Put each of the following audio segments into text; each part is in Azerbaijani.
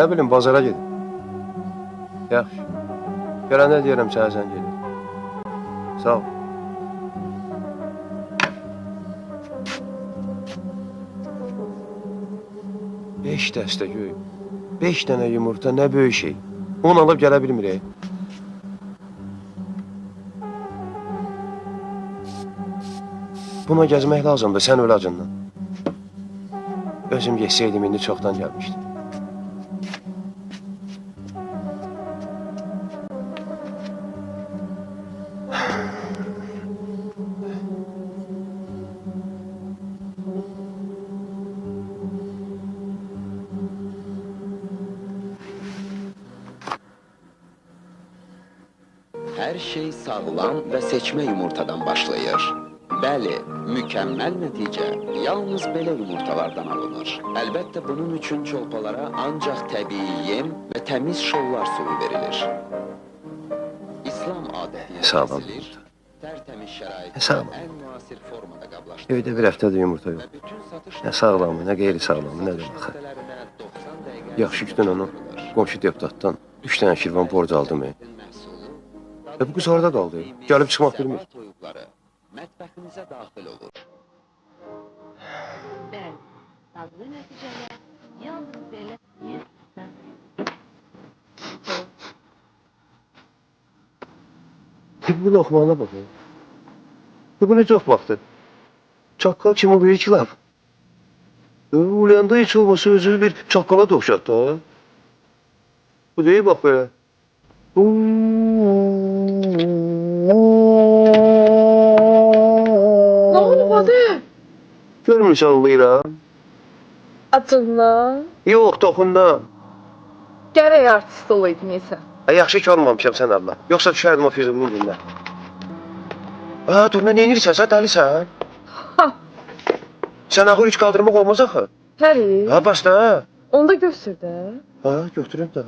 Nə bilim, bazara gedin. Yaxşı. Görəndə deyirəm sənə zəng edin. Sağ ol. Beş dəstə göy. 5 dənə yumurta nə böyük şey. Onu alıb gələ bilmirək. Buna gəzmək lazımdır, sən öl acından. Özüm yetsəydim, indi çoxdan gəlmişdim. Hər şey sağlam və seçmə yumurtadan başlayır. Bəli, mükəmməl nəticə yalnız belə yumurtalardan alınır. Əlbəttə, bunun üçün çolpalara ancaq təbii yem və təmiz şollar suyu verilir. İslam adətinə təsilir, tərtəmiz şəraitdə ən müasir formada qablaşdırılır. Evdə bir həftədir yumurta yox. Nə sağlamı, nə qeyri-sağlamı, nə də baxı. Yaxşı güdən onu qonşu deputatdan 3 dənə şirvan borc aldım. Bu qız orada qaldı. Gəlib çıxmaq bilmir. Mətbəxinizə daxil olur. Bəli, dadlı nəticələr yalnız belə yetişsən. Bu loxmana baxın. Bu nə çox vaxtdır. Çaqqal kimi bir iki laf. Ulayanda heç olmasa özünü bir çaqqala toxşat da. Bu deyil bax belə. Nə olub adı? Görmürsən ağlayıram. Acınla. Yox, toxundan. Gərək artist olaydın neysə. Yaxşı ki olmamışam sən Allah. Yoxsa düşərdim o füzumun dilinə. Dur, nə edirsən, sən dəlisən? Ha. Sən axır hiç qaldırmaq olmaz axı. Həri. Bas da. Onu da götür də. Götürüm də.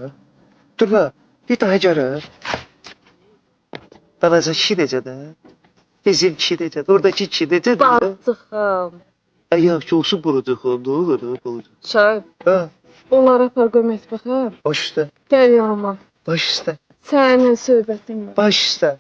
Dur la, bir daha gələr. Balaca kişi necə də? Bizim kişi necə də? Oradakı kişi necə də? Bazıxım. Yaxşı olsun burucuğum, nə olur, burucuğum. Şahib. Onlara apar qoymaq baxım. Baş üstə. Gəl yanıma. Baş üstə. Səninlə söhbətim var. Baş üstə.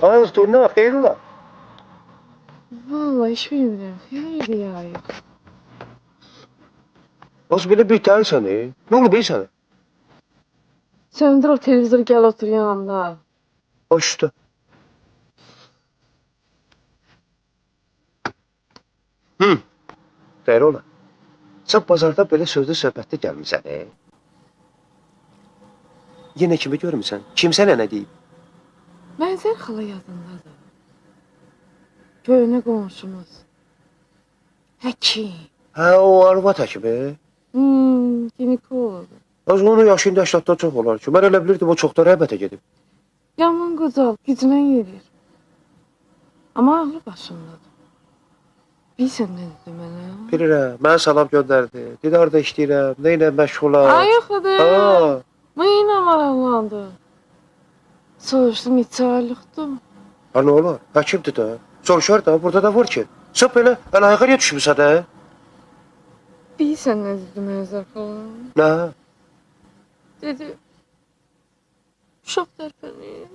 Ağız turna, xeyir ola. Vallahi hiç bilmirəm. Xeyir ya yox. Az belə bir tərsən, Nə olub sənə? Söndür o televizoru, gəl otur yanımda. Baş üstə. Xeyir ola. Sən bazarda belə sözlü söhbətdə gəlmirsən, Yenə kimi görmüsən? Kim sənə nə deyib? Mənzər xala yadındadır. Köynə qonşumuz. Həkim. O arvad həkimi. Ginekolog. Az onun yaşında 80-dan çox olar ki. Mən elə bilirdim o çoxdan rəhbətə gedib. Yaman qocal, gücünə yerir. Amma ağlı başındadır. Bilsən nə dedi mənə? Bilirəm, mənə salam göndərdi. Didarda işləyirəm, nə ilə məşğulam. Ay yoxdur. Mənə maraqlandı. Soruşdum, neçə aylıqdır? Nə olar? Həkimdir də. Soruşar da, burada da var ki. Sən belə əlaqəyə düşmüsən də. Bilsən nə dedi Mənzər xala? Nə? Dedi, uşaq tərpənir.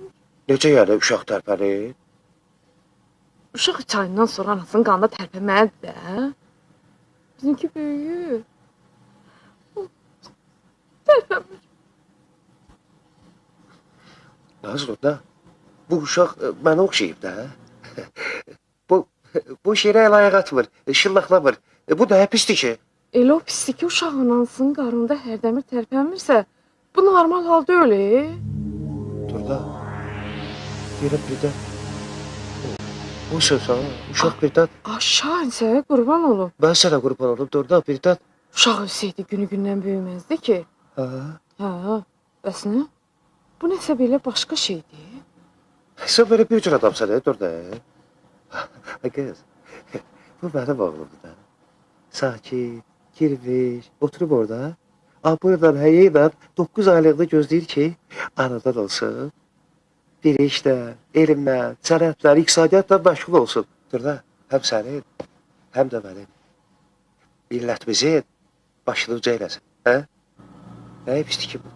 Necə yəni uşaq tərpənir? Uşaq 3 ayından sonra anasının qanında tərpənməlidir də. Bizimki böyüyür. Tərpənmir. Nazlı da, bu uşaq mənə oxşayıb da. Bu şeirə əlaqə atmır, şıllaqlamır. Bu da pisdir ki. Elə o pisdir ki, uşağın anasının qarnında hərdəmir tərpənmirsə, bu normal hal deyil. Dur da, deyirəm birdən. Bu söz ha, uşaq birdən. Şahin sənə qurban olum. Mən sənə qurban olum, dur da birdən. Uşaq ölsəydi günü-gündən böyüməzdi ki. Bəs nə? Bu nəsə belə başqa şeydir. Sən belə bir cür adamsan, dur da. Qız, bu mənim oğlumdur da. sakit, kirmiş, oturub orada. Buradan həyyə 9 aylıqda gözləyir ki, anadan olsun. Bir işlə, elmlə, sənətlə, iqtisadiyyatla məşğul olsun. Dur da, həm sənin, həm də mənim. Millətimizin başını uca eləsin. Hə? Nə pisdir ki bu?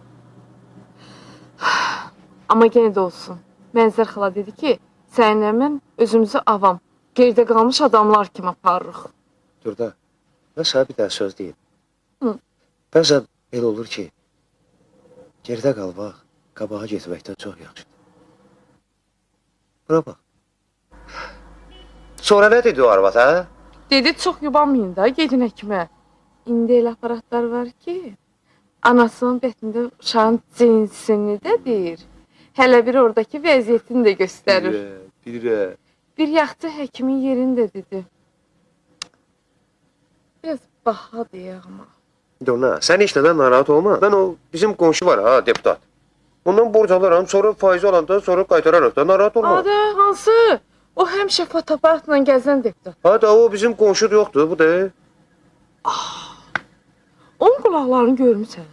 Amma yenə də olsun. Mənzər xala dedi ki, səninlə mən özümüzü avam, geridə qalmış adamlar kimi aparırıq. Dur da, mən sənə bir dənə söz deyim. Hı. Bəzən elə olur ki, geridə qalmaq, qabağa getməkdən çox yaxşıdır. Buna bax. Sonra nə dedi o arvad, hə? Dedi, çox yubanmayın da, gedin həkimə. İndi elə aparatlar var ki, anasının bətnində uşağın cinsini də deyir. Hələ bir oradakı vəziyyətini də göstərir. Bilirəm. Bir yaxçı həkimin yerini də dedi. Biraz bahadır yağma. Dona, sən heç nədən narahat olma. Mən o bizim qonşu var ha, deputat. Ondan borc alaram, sonra faizi alanda sonra qaytararıq da, narahat olma. Adı, hansı? O həmişə fotoaparatla gəzən deputat. Ha da o bizim qonşu yoxdur, bu da. Onun qulaqlarını görmüsən.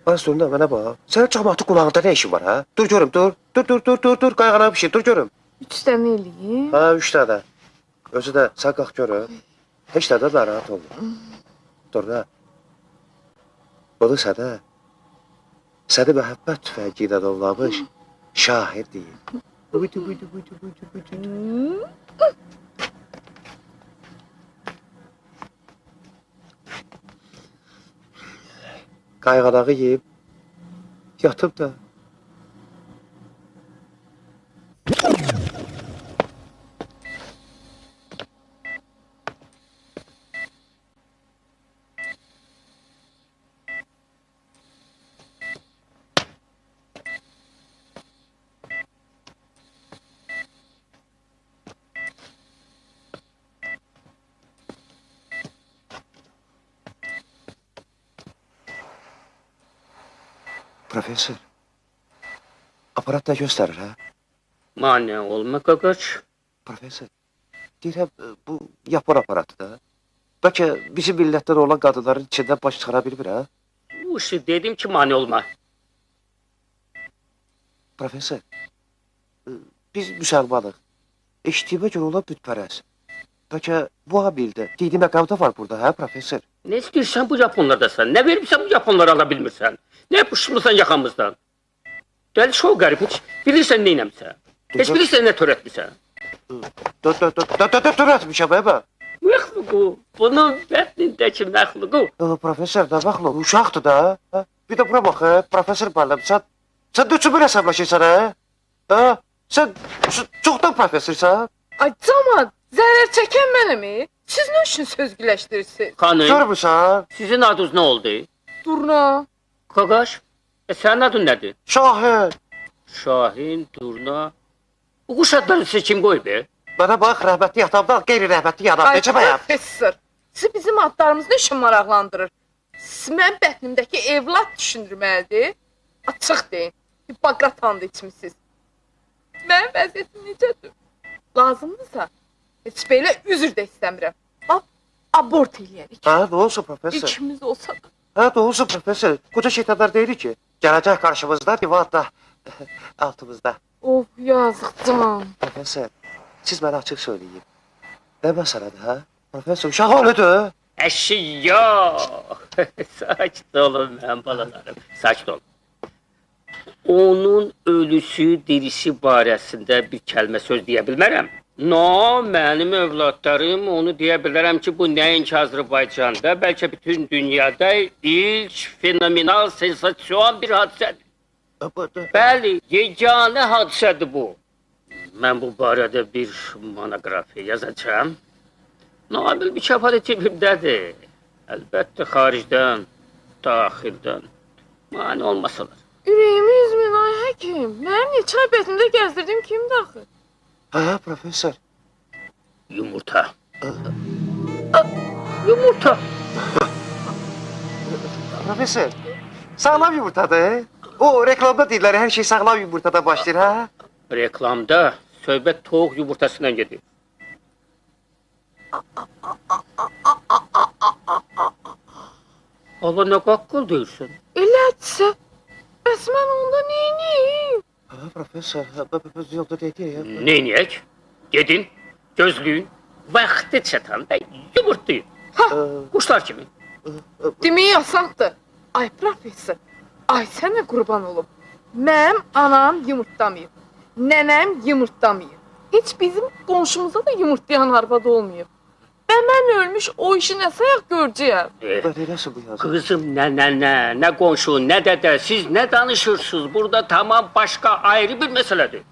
Az sonra mənə bax. Sənin cəmaatı qulağında nə işin var ha? Dur görüm, dur. Dur, qayğana bir şey, dur görüm. 3 dənə eləyim. Ha, 3 dənə. Özü də sən qalx görüm. Heç nədən narahat olma. Dur da. Onu səni məhəbbət tüfəngi ilə dovlamış şahid deyil. Buydu. Qayğanağı yeyib, yatıb da. Profesör, aparat da göstərir, hə? Mane olma qaqaç. Profesör, deyirəm, bu yapon aparatı da. Bəlkə bizim millətdən olan qadınların içindən baş çıxara bilmir, hə? Bu işi dedim ki mane olma. Profesör, biz müsəlmanıq. Eşitdiyimə görə olan bütpərəst. Bəlkə bu abildə, dini məqamda var burada, hə, profesör? Ne istiyorsan bu Japonlardasan. Ne vermişsen bu Japonları alabilmirsən. Ne yapışmırsan yakamızdan. Deli çok garip hiç. Bilirsen ne inəmsən. Hiç bilirsen ne törətmisən. Dur etmişəm, hə, bə? Məxluqu. Bunun bətnindəki məxluqu. Profesör, nə baxılır, uşaqdır da. Hə? Bir də bura bax, hə, profesör müəllim, sən də üçün bir hesablaşırsan, hə? Hə? Sən çoxdan profesorsan. Ay camaat, zərər çəkən mənəmi? Siz nə üçün söz güləşdirirsiniz? Xanım, Görmüsən? sizin adınız ne oldu? Durna. Qaqaş, sənin adın nədir? Şahin. Şahin, Durna. Bu quş adları size kim qoyub? Mənə bax, rəhmətli atamdan qeyri-rəhmətli yanam. Ay Necə bəyəm? professor, sizi bizim adlarımız nə üçün maraqlandırır? Siz mənim bətnimdəki evlad düşündürməlidir. Açıq deyin, Hipokrat andı içmisiniz. Mənim vəziyyətim necədir? Lazımdırsa, heç belə üzr də istəmirəm. Bax, abort eləyərik. Hə, nə olsun profesör? İkimiz olsa da. Hə, nə olsun profesör? Qoca şeytanlar deyir ki, gələcək qarşımızda, divarda, altımızda. Of, yazıq can. Profesör, siz mənə açıq söyləyin. Nə məsələdir, hə? Profesör, uşaq ölüdür. Əşi, yox. Sakit olun mənim balalarım. Sakit olun. Onun ölüsü, dirisi barəsində bir kəlmə söz deyə bilmərəm. No, mənim övladlarım onu deyə bilərəm ki, bu nəinki Azərbaycanda, bəlkə bütün dünyada ilk fenomenal, sensasyon bir hadisədir. Bəli, yeganə hadisədir bu. Mən bu barədə bir monografiya yazacağam. Nabil mükafat cibimdədir. Əlbəttə xaricdən, daxildən. Mane olmasalar. Ürəyimi üzmün ay həkim. Mənim neçə ay bətnimdə gəzdirdiyim kimdir axı? Hə, profesör. Yumurta. Yumurta. Profesör, sağlam yumurtadır. O, reklamda deyirlər, hər şey sağlam yumurtadan başlayır, hə? Reklamda söhbət toğ yumurtasından gedir. Allah nə qaqqıl deyirsən? Elətsə, bəs mən onda neyniyim? Ha, professor, biz yolda dedik ya. Neyniyək? Gedin, gözləyin, vaxtı çatanda yumurtlayın. Quşlar kimi. Demək asandır. Ay professor, ay sənə qurban olum. Mənim anam yumurtlamayıb, nənəm yumurtlamayıb. Heç bizim qonşumuza da yumurtlayan arvad olmayıb. Və mən ölmüş o işi nə sayaq görəcəyəm. Böyle nasıl bu yazı? Kızım nə qonşu, nə dədə, siz nə danışırsınız? Burada tamam başqa ayrı bir məsələdir.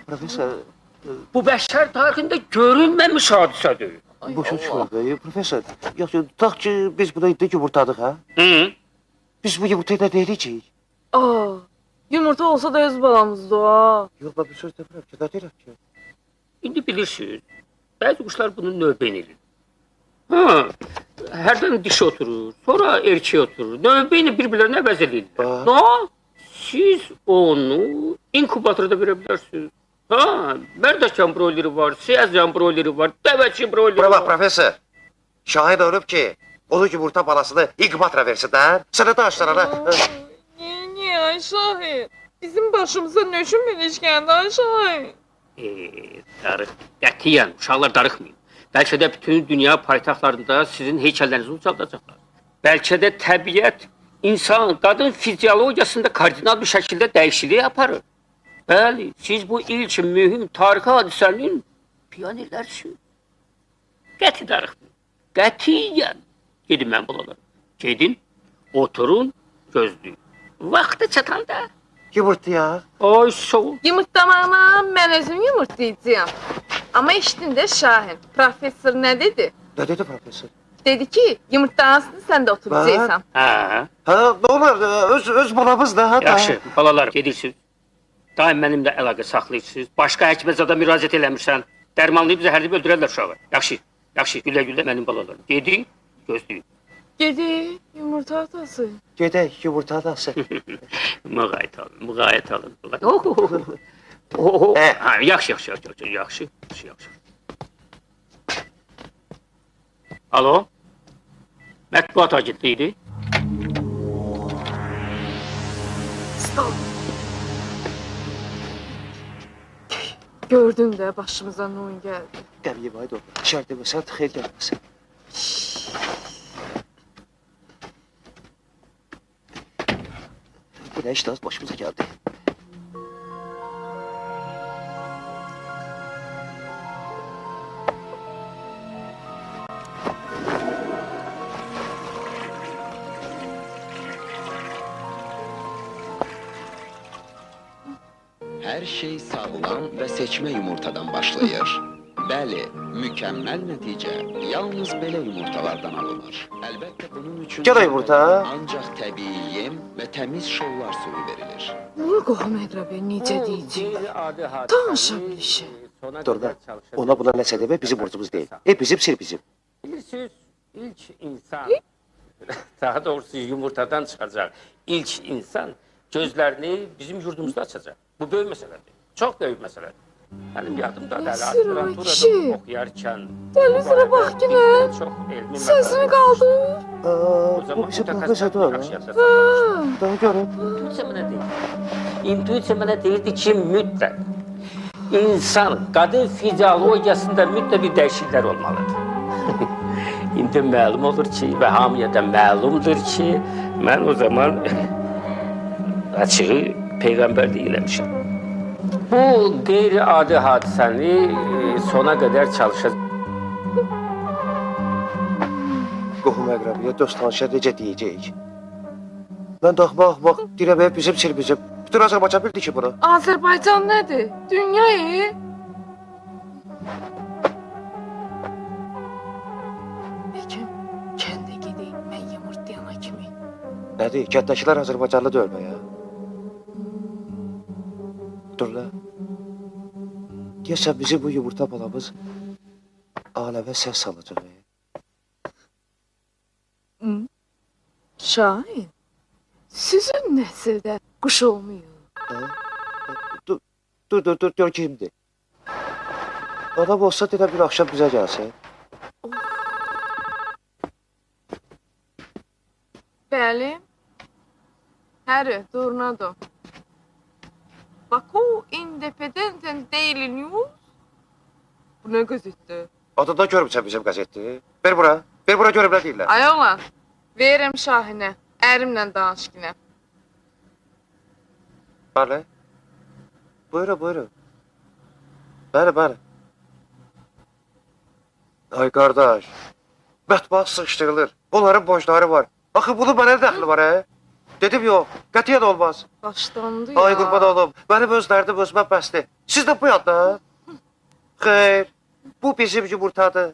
Professor, Bu bəşər tarixində görülməmiş hadisədir. boşa çıxmadı. Professor, yoxsa tutaq ki biz bunu indi yumurtladıq ha? Hı? Biz bu yumurtayı da deyəcəyik. Aa, yumurta olsa da öz balamızdır ha. Yox, ben bir söz demirəm ki, da deyirəm ki. İndi bilirsiniz, bəzi quşlar bunun növbəni edir. Ha, hərdən dişi oturur, sonra erkeği oturur. Növbəni bir-birlərinə əvəz edirlər. Aa. No, siz onu inkubatorda verə bilərsiniz. Ha, Bərdaşan broileri var, Siyazcan broileri var, Dəvəçi broileri Bura bax var. professor. Şahin ölüb ki, onun yumurta balasını inkubatra versinlər. Sənə də açlarına. Niye ay Şahin? Bizim başımıza nöşün ilişkəndi ay Şahin. Darıq, qətiyyən, uşaqlar darıxmayın. Bəlkə də bütün dünya paytaxtlarında sizin heykəllərinizi ucaldacaqlar. Bəlkə də təbiət, insan, qadın fiziologiyasında kardinal bir şəkildə dəyişiklik aparır. Bəli, siz bu ilk mühüm tarixi hadisənin pionerlərsiniz. Qəti darıxmayın, qətiyyən. Gedin mən bulalarım. Gedin, oturun, gözləyin. Vaxtı çatanda, Yumurtaya. ay soğuk. Yumurtlamağına mən özüm yumurtlayacağım. Ama eşitdin də Şahin, professor nə dedi? Ne dedi professor? Dedi ki, yumurtlamasını sən də oturacaqsan. Ha, Ha, ne olur, öz balamız da ha da. yaxşı, balalar, gedirsiniz. Daim mənimlə əlaqə saxlayırsınız. Başqa həkimə zada müraciət eləmirsən. Dərmanlayıb zəhərləyib öldürərlər uşağı. Yaxşı, yaxşı, gülə-gülə mənim balalarım. Gedin, gözləyin. Gedi, yumurta atası. Gedək, yumurta adası. Müğayət alın, müğayət alın. Oh, ha, yaxşı. Alo? Mətbuat agentliyidir. Stop. Gördün də başımıza ne oyun gəldi. Dəmiyim, haydi o. İçər deməsən, xeyr gəlməsin. Bu ne işte az başımıza geldi. Hər şey sağlam və seçmə yumurtadan başlayır. Bəli, mükəmməl nəticə yalnız belə yumurtalardan alınır. Əlbəttə bunun üçün Gəl yumurta. ancaq təbii yem və təmiz şollar suyu verilir. Bunu qohum əqrəbi necə deyəcək? Danışa bilişə. Dur be, ona buna nəsə demək bizim borcumuz değil. Bizim sir bizim. Bilirsiniz, ilk insan, daha doğrusu yumurtadan çıxacaq ilk insan gözlərini bizim yurdumuzda açacaq. Bu böyük məsələdir, çox böyük məsələdir. Mənim yadımda da Sıra kişi. aspiranturadan oxuyarkən... Dəlizrə bax yenə. Çox elmi Səsini qaldır. Bu bizim profesör da yaxşı öyle. yadda Daha görün. İntuisiya mənə deyir. İntuisiya mənə deyirdi ki, mütləq insan, qadın fiziologiyasında mütləq bir dəyişikliklər olmalıdır. İndi məlum olur ki və hamıya da məlumdur ki, mən o zaman açığı peyğəmbərlik eləmişəm. Bu qeyri-adi hadisəni sona qədər çalışacaq. Qohum əqrəbiyə dost tanışa necə deyəcəyik? Mən daxmaq, deyirəm bizim sir bizim. Bütün Azərbaycan bildi ki bunu. Azərbaycan nədir? Dünya Peki, kəndə gedək, mən yumurtlayana kimi. Nədir? Kənddəkilər Azərbaycanlı deyil mə ya? Dur la. Deyəsən bizim bu yumurta balamız aləmə səs salacaq. Şahin, sizin nəsildə quş olmuyor. Dur kimdir? Adam olsa deyirəm bir axşam bizə gəlsin. Bəli. Harry, Tornado. Baku Independent Daily News. Bu nə qəzetdir? Adından görmüsən bizim qəzetdir. Ver bura. Ver bura görüm nə deyirlər. Ay oğlan, verirəm Şahinə. Ərimlə danış günə. Bəli. Buyurun, buyurun. Bəli, bəli. Ay qardaş, mətbuat sıxışdırılır. Bunların borcları var. Axı bunun mənə dəxli var, hə? Dedim yox, qətiyyən olmaz. Başlandı ya. Ay qurban olum, mənim öz dərdim özümə bəsdir. Siz də bu yanda. Xeyr, bu bizim yumurtadır.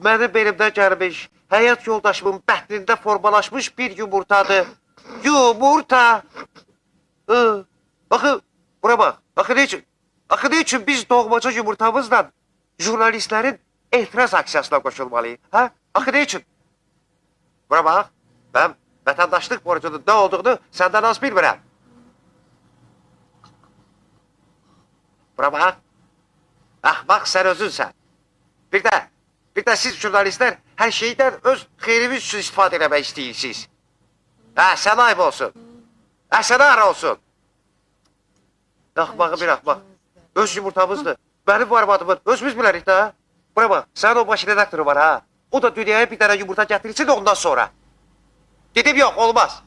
Mənim belimdən gəlmiş, həyat yoldaşımın bətnində formalaşmış bir yumurtadır. Yumurta. Axı, bura bax, axı ne üçün biz doğmaca yumurtamızla jurnalistlərin etiraz aksiyasına qoşulmalıyıq, hə? Axı ne üçün? Bura bax, mən vətəndaşlıq borcunun nə olduğunu səndən az bilmirəm. Bura bax, axmaq sən özünsən. Bir də siz jurnalistlər hər şeydən öz xeyrimiz üçün istifadə eləmək istəyirsiniz. Hə, sənə ayıb olsun. Hə, sənə ara olsun. Axmağı bir axmaq. Öz yumurtamızdır. Mənim var adımın, özümüz bilərik də. Bura bax, sənin o baş redaktoru var ha. O da dünyaya bir dənə yumurta gətirirsin ondan sonra. Dedim yox, olmaz.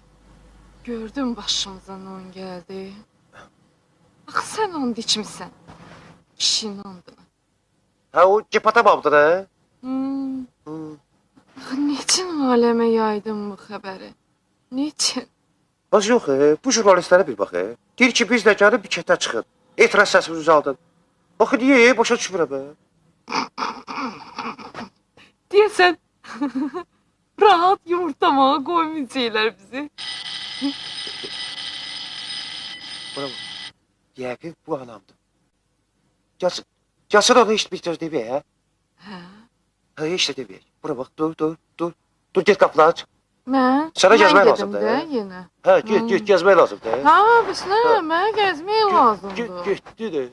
Gördün başımıza nə on gəldi. Bax sən onu içmisən. Kişinin andını. Ha, o cepatamamdır ha. Niçin aləmə yaydın bu xəbəri? Niçin? Az yox, bu jurnalistlərə bir bax. Deyir ki, biz də gəlib bir kətə çıxın. Etiraz səsimizi aldın. Baxı, niyə? Başa düşmürəm. Deyəsən, rahat yumurtamağa qoymayacaqlar bizi. Bura bax. Yəqin bu anamdır. Gəlsin onu heç bir söz deməyək, hə? Hə? Hə, heç də deməyək. Bura bax, dur. Dur, get qapını aç. Mən? Sənə gəzmək Mən lazımdır, gedim də hə? yenə. Hə, get, gəzmək lazımdır. Ha, bəs nə? Mənə gəzmək lazımdır. Getdi də.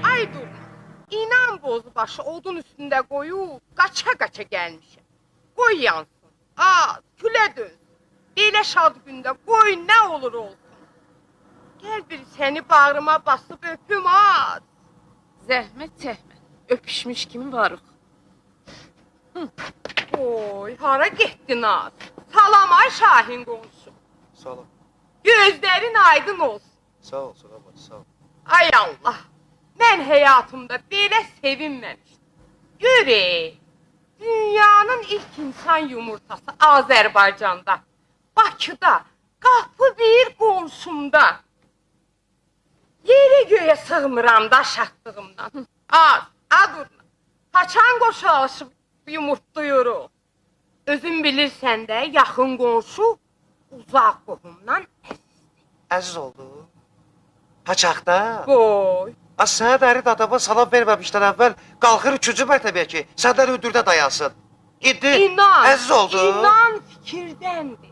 Ay dur. İnan bozbaşı odun üstündə qoyub, qaça-qaça gəlmişəm. Qoy yansın. Külə dönsün. Belə şad gündə qoy nə olur olsun. Gəl bir səni bağrıma basıb öpüm az. Zəhmət çəkmə. Öpüşmüş kimi varıq. Oy, hara getdin az? Salam ay Şahin qonşu. Salam. Gözlərin aydın olsun. Sağ ol, sağ ol. Ay Allah. Mən həyatımda belə sevinməmişdim. Görək. Dünyanın ilk insan yumurtası Azərbaycanda. Bakıda, qapı bir qonşumda. Yeri göyə sığmıram da şaxdığımdan. Adurna. Haçan qoşalışıb yumurtlayırıq. Özün bilirsən də yaxın qonşu uzaq qohumdan Əziz oldu. Haçaqda. Boy. Sənə dərin adama salam verməmişdən əvvəl qalxır 3-cü mərtəbəyə ki, səndən hündürdə dayansın. İndi əziz oldu. İnan fikirdəndir.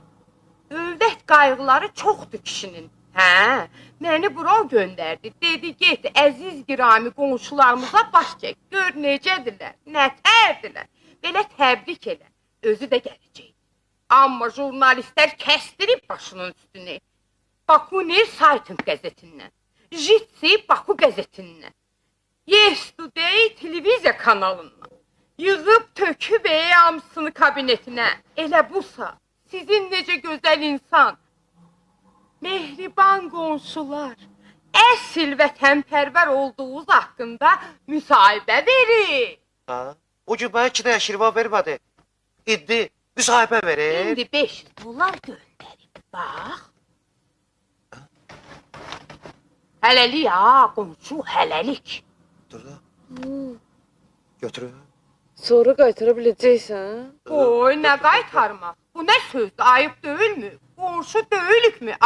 Dövlət qayğıları çoxdur kişinin. Hə, məni bura göndərdi. Dedi, get, əziz girami qonşularımıza baş çək. Gör necədirlər, nətərdirlər. Belə təbrik elə. Özü də gələcək. Amma jurnalistlər kəstirib başının üstünü. Bakuni Saytın qəzetindən. Jitsi Baku qəzetindən. Yes Today televiziya kanalından. Yığıb töküb hamısını kabinetinə. Elə busa, sizin necə gözəl insan, mehriban qonşular, əsl vətənpərvər olduğunuz haqqında müsahibə verir. O gün mənə 2 dənə şirvan vermədi. İndi müsahibə verir. İndi 500 dollar göndərib, bax. Hələlik ha, qonşu, hələlik. Dur da. Götürün. Sonra qaytara biləcəksən? Oy, nə qaytarmaq? Bu nə sözdür, ayıb deyilmi? Qonşu deyilikmi?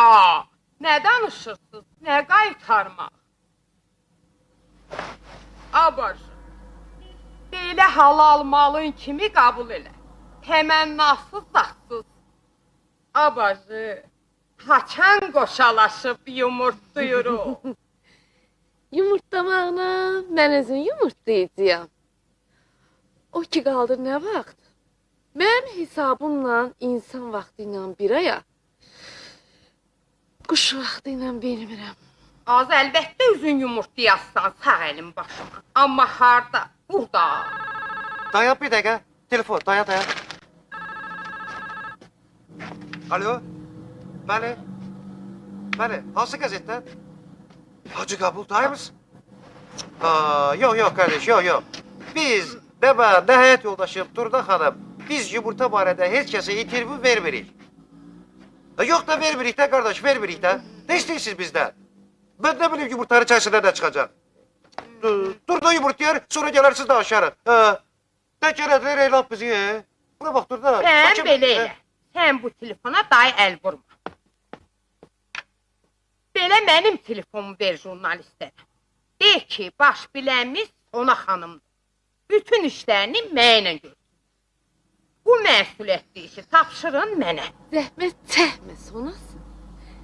Nə danışırsınız? Nə qaytarmaq? Abacı, belə halal malın kimi qəbul elə. Təmənnasız, zahtsız. Abacı, Haçan qoşalaşıb yumurtlayırıq. Yumurtlamaqla mən özüm yumurtlayacağam. O ki qaldır nə vaxt? Mənim hesabımla insan vaxtı ilə bir aya, quş vaxtı ilə bilmirəm. Az əlbəttə üzün yumurtlayarsan sağ elin başıma. Amma harda? Burada. Dayan bir dəqiqə. Telefon, dayan. Alo? Bəli. Bəli, hansı qəzetdən? Hacı Qabul Times? Yox, qardaş, yox. Biz, nə həyat yoldaşım, Turna xanım, biz yumurta barədə heç kəsə intervyu vermirik. Yox da vermirik də, qardaş, vermirik də. Nə istəyirsiniz bizdən? Mən nə bilim yumurtanın içərisindən nə çıxacaq? Turna yumurtlayar, sonra gələrsiniz danışarıq. Nə gələdilər, ey laf bizi, Buna bax, Turna. Sən belə elə. Sən bu telefona dayı əl vurma. Belə mənim telefonumu ver jurnalistlərə. De ki, baş bilənimiz ona xanımdır. Bütün işlərini mənə görsün. Bu məsuliyyətli işi tapşırın mənə. Zəhmət çəkmə sonası.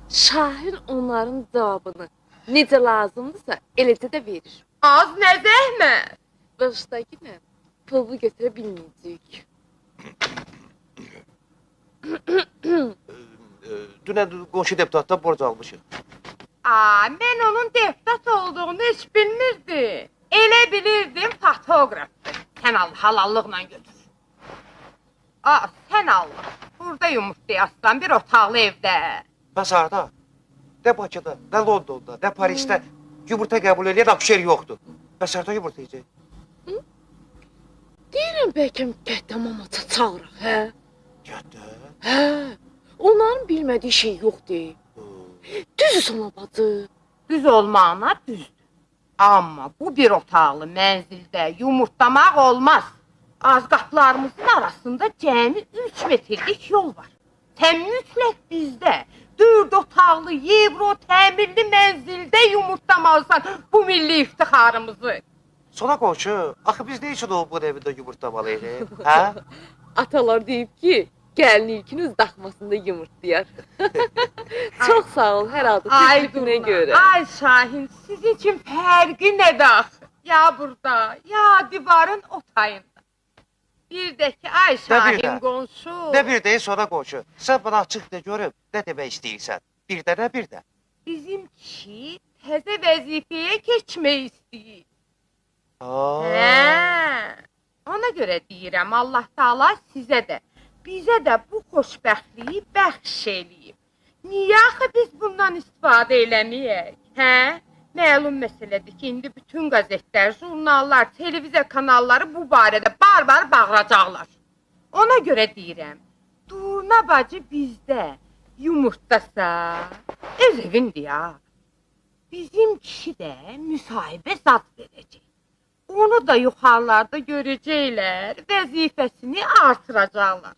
Şahin onların cavabını necə lazımdırsa eləcə də verir. Az nə zəhmət? Başdakı nə? Pulu götürə bilməyəcəyik. Dünən qonşu deputatdan borc almışıq. Mən onun deputat olduğunu heç bilmirdim. Elə bilirdim fotoqrafdır. Sən Allah halallıqla götür. Sən Allah. Burada yumurtlayarsan bir otaqlı evdə. Bəs harada? Nə Bakıda, nə Londonda, nə Parisdə yumurta qəbul edən akşer yoxdur. Bəs harada yumurtlayacaq? Deyirəm bəlkə müqəddəm amata çağıraq, hə? Gədə. Hə, onların bilmədiyi şey yoxdur. Düzü sana bacı. Düz olmağına düzdür. Amma bu bir otaqlı mənzildə yumurtlamaq olmaz. Az qapılarımızın arasında cəmi 3 metrlik yol var. Sən mütləq bizdə 4 otaqlı Evro təmirli mənzildə yumurtlamalısan bu milli iftixarımızı. Sonra qonşu, axı biz nə üçün bu evində yumurtlamalıyıq, hə? Atalar deyib ki, gəlin ilkin öz daxmasında yumurtlayar. Çox sağ ol, hər halda təklifinə görə. Ay Şahin, sizin üçün fərqi nədir axı? Ya burada, ya divarın o tayında. Bir də ki, ay Şahin qonşu. Nə bir də sonra qonşu, sən bana açıq da görüb, nə demək istəyirsən? Bir də. Bizim kişi təzə vəzifəyə keçmək istəyir. Ona görə deyirəm, Allah Taala sizə də, bizə də bu xoşbəxtliyi bəxş eləyib. Niyə axı biz bundan istifadə eləməyək? Hə? Məlum məsələdir ki, indi bütün qəzetlər, jurnallar, televiziya kanalları bu barədə bar-bar bağıracaqlar. Ona görə deyirəm, Durna bacı bizdə yumurtlasa, öz evindir ya. Bizim kişi də müsahibə zad verəcək. Onu da yuxarılarda görəcəklər, vəzifəsini artıracaqlar.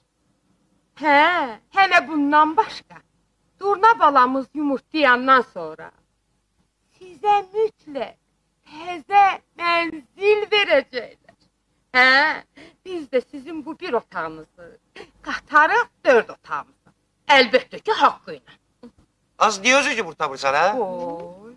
Hə, hələ bundan başqa, Durna balamız yumurtlayandan sonra sizə mütləq təzə mənzil verəcəklər. Hə, biz də sizin bu bir otağınızı qatarıq 4 otağımızı. Əlbəttə ki, haqqı ilə. Az niyə özü yumurtlamırsan, hə? Oy,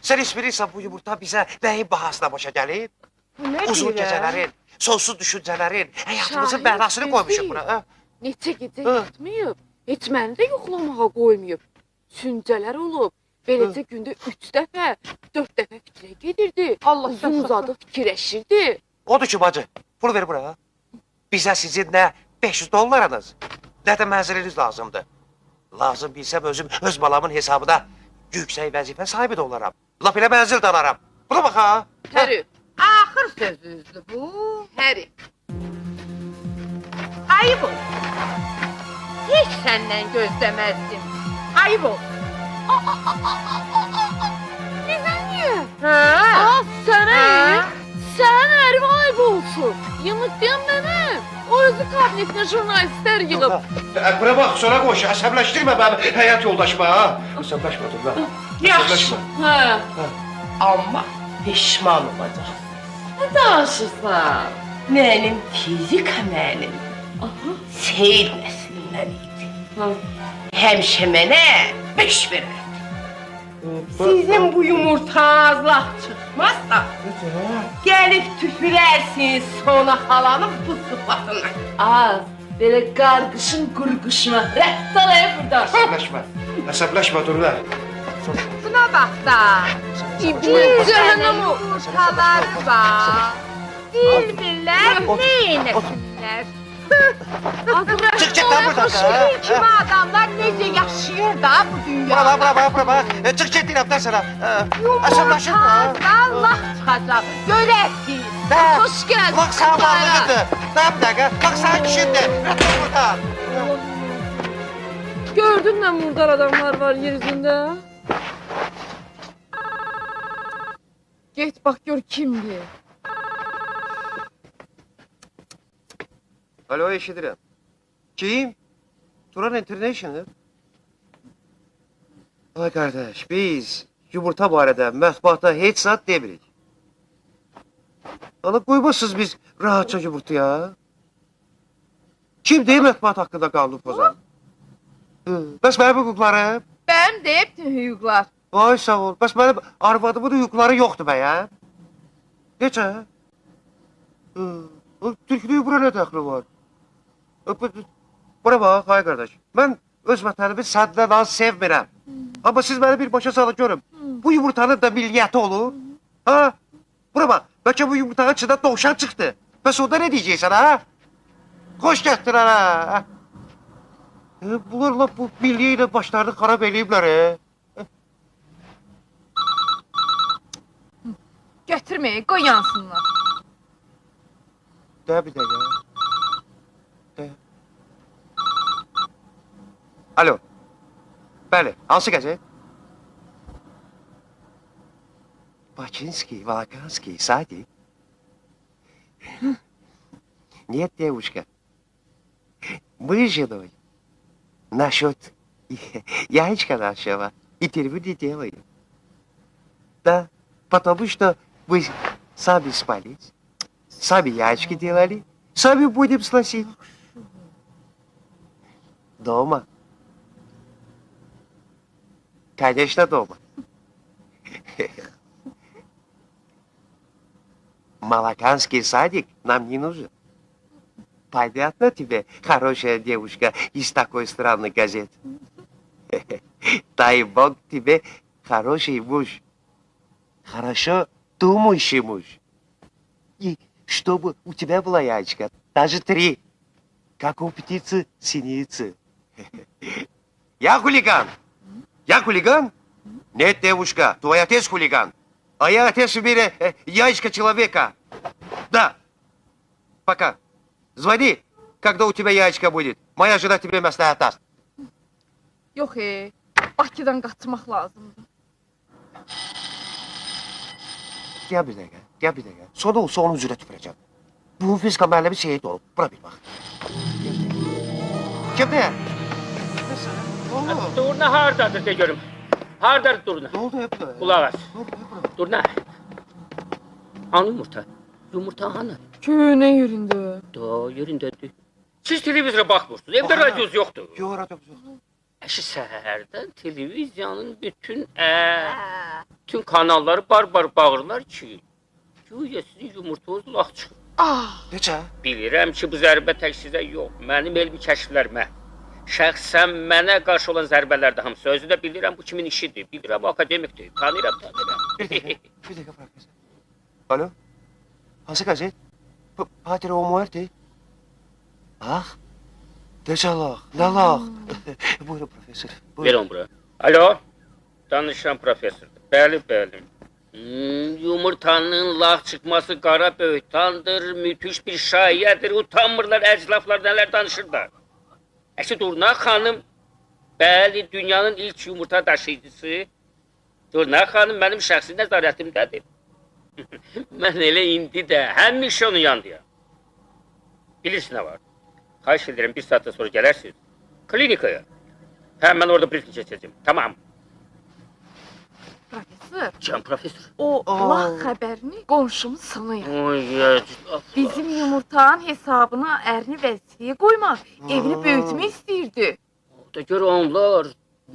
Sən heç bilirsən bu yumurta bizə nəyin bahasına başa gəlib? bu nə Uzun deyir? gecələrin, sonsuz düşüncələrin, həyatımızın Şahin, mənasını qoymuşuq gözləyir. buna, hə? Neçə gecə yatmayıb, heç məni də yoxlamağa qoymayıb. Süncələr olub, beləcə gündə 3 dəfə, 4 dəfə fikrə gedirdi. Allah Uzun saxlasın. uzadı fikirləşirdi. Odur ki, bacı, pul ver bura. Bizə sizin nə 500 dollarınız, nə də mənziliniz lazımdır. Lazım bilsəm özüm öz balamın hesabına yüksək vəzifə sahibi də olaram. Lap elə mənzil də alaram. Buna bax ha. Həri, Axır sözünüzdür bu. Həri. Ayıb ol. Heç səndən gözləməzdim. Ayıb ol. Bizə niyə? Hə? Sənə, Hə? sən ərim ayıb olsun. Yumurtlayan mənəm. O özü kabinetinə jurnalistlər yığıb. Buna bax, sonra qoş, əsəbləşdirmə mənim həyat yoldaşıma, ha. Əsəbləşmə, dur, ha. Yaxşı. Hə. Amma pişman olacaq. Nə danışırsan? Mənim fizika müəllim seyir nəslindən idi. həmişə mənə 5 verərdi. Sizin bu yumurtanız laf çıxmazsa, gəlib tüpürərsiniz Sona xalanın bu sıfatına. Az, belə qarqışın qurquşuna. Rədd alaya buradan. Əsəbləşmə. Əsəbləşmə durla. Buna bax da. Cəhənnəm yumurtaları var. Bilmirlər neynəsinlər. Çık çık lan buradan. Kimi adamlar necə yaşayır da bu dünyada. Bura. Çık çık deyirəm də sənə. Əsəbləşin də. Yumurtazdan laf çıxacaq. Görərsiniz. Nə? Xoş gəldin. Bax sağ varlığıdır. Nə bir dəqiqə. Bax sən kişindir. Rədd ol buradan. Gördün nə murdar adamlar var yer üzündə? Get bax gör kimdir. Alo, eşidirəm. Kim? Turan International? Ay qardaş, biz yumurta barədə mətbuata heç zat demirik. Ana qoymazsınız biz rahatça yumurtaya. Kim deyir mətbuat haqqında qanun pozan? Bəs mənim hüquqlarım? Bənim də bütün hüquqlar. Vay sağ ol. Bəs mənim arvadımın hüquqları yoxdur bəyəm? Necə? Türklüyü bura nə dəxli var? Bura bax, ay qardaş. Mən öz vətənimi səddən az sevmirəm. Amma siz məni bir başa salın görüm. Bu yumurtanın da milliyyəti olur. Ha? Bura bax, bəlkə bu yumurtanın içində dovşan çıxdı. Bəs onda nə deyəcəksən, ha? Xoş gətirən, ha? Bunlar lap bu milliyə ilə başlarını xarab eləyiblər, Götürməyin, qoy yansınlar. Də bir dəqiqə. Alo. Bəli, hansı qəzet? Бачинский, Волоканский, садик. Нет, девушка. Мы с женой насчет яичка нашего интервью не делаем. Да, потому что мы сами спались, сами яички делали, сами будем сносить. Дома. Конечно, дома. Молоканский садик нам не нужен. Понятно тебе, хорошая девушка из такой странной газеты? Дай Бог тебе хороший муж. Хорошо думающий муж. И чтобы у тебя была яичко, даже 3, как у птицы синицы. Я хулиган. Я хулиган? Нет, девушка, твой отец хулиган. А я отец в мире яичко человека. Да. Пока. Звони, когда у тебя яичко будет. Моя жена тебе məsləhət даст. Yox, Bakıdan qaçmaq lazımdır. Gel bir dəqiqə, gel bir dəqiqə. Sonra olsa onun üzrə tüpürəcəm. Bu fizika müəllimi şehit olub. Bura bir bax. Kimdir? Durna hardadır de görüm. Hardadır Durna? Ne oldu hep de? Kulaq as. Ne oldu hep de? Durna. Hanı yumurta? Yumurta hanı? Köynə yerində. Da yerindədir. Siz televizora baxmırsınız. Evdə radyoz yoxdur. Yox, radyomuz yox. Əşi səhərdən televiziyanın bütün kanalları bar-bar bağırırlar ki, güya sizin yumurtanız lax çıxır. Necə? Bilirəm ki, bu zərbə tək sizə yox. Mənim elmi kəşflərimə. Şəxsən mənə qarşı olan zərbələrdə hamısı. Özü də bilirəm bu kimin işidir. Bilirəm akademikdir. Tanıyıram. Bir dəqiqə profesör. Alo? Hansı qəzet? Padre o muerti? Lax? Necə lax? Nə lax? Buyurun profesör. Ver onu bura. Alo? Danışan profesordur. Bəli. Yumurtanın lax çıxması qara böhtandır, müthiş bir şayiədir. Utanmırlar, əclaflar nələr danışırlar. Əşi Durna xanım, bəli, dünyanın ilk yumurta daşıyıcısı. Durna xanım mənim şəxsi nəzarətimdədir. Mən elə indi də həmişə onun yanındayam. Bilirsin nə var? Xahiş edirəm, 1 saatdan sonra gələrsiniz. Klinikaya. Mən orada briefing keçəcəm. Tamam. Profesor, Can profesor. o lax xəbərini qonşumuz sana yazdı. Oy, Bizim yumurtanın hesabına ərini vəzifəyə qoymaq, evini böyütmək istəyirdi. Da gör onlar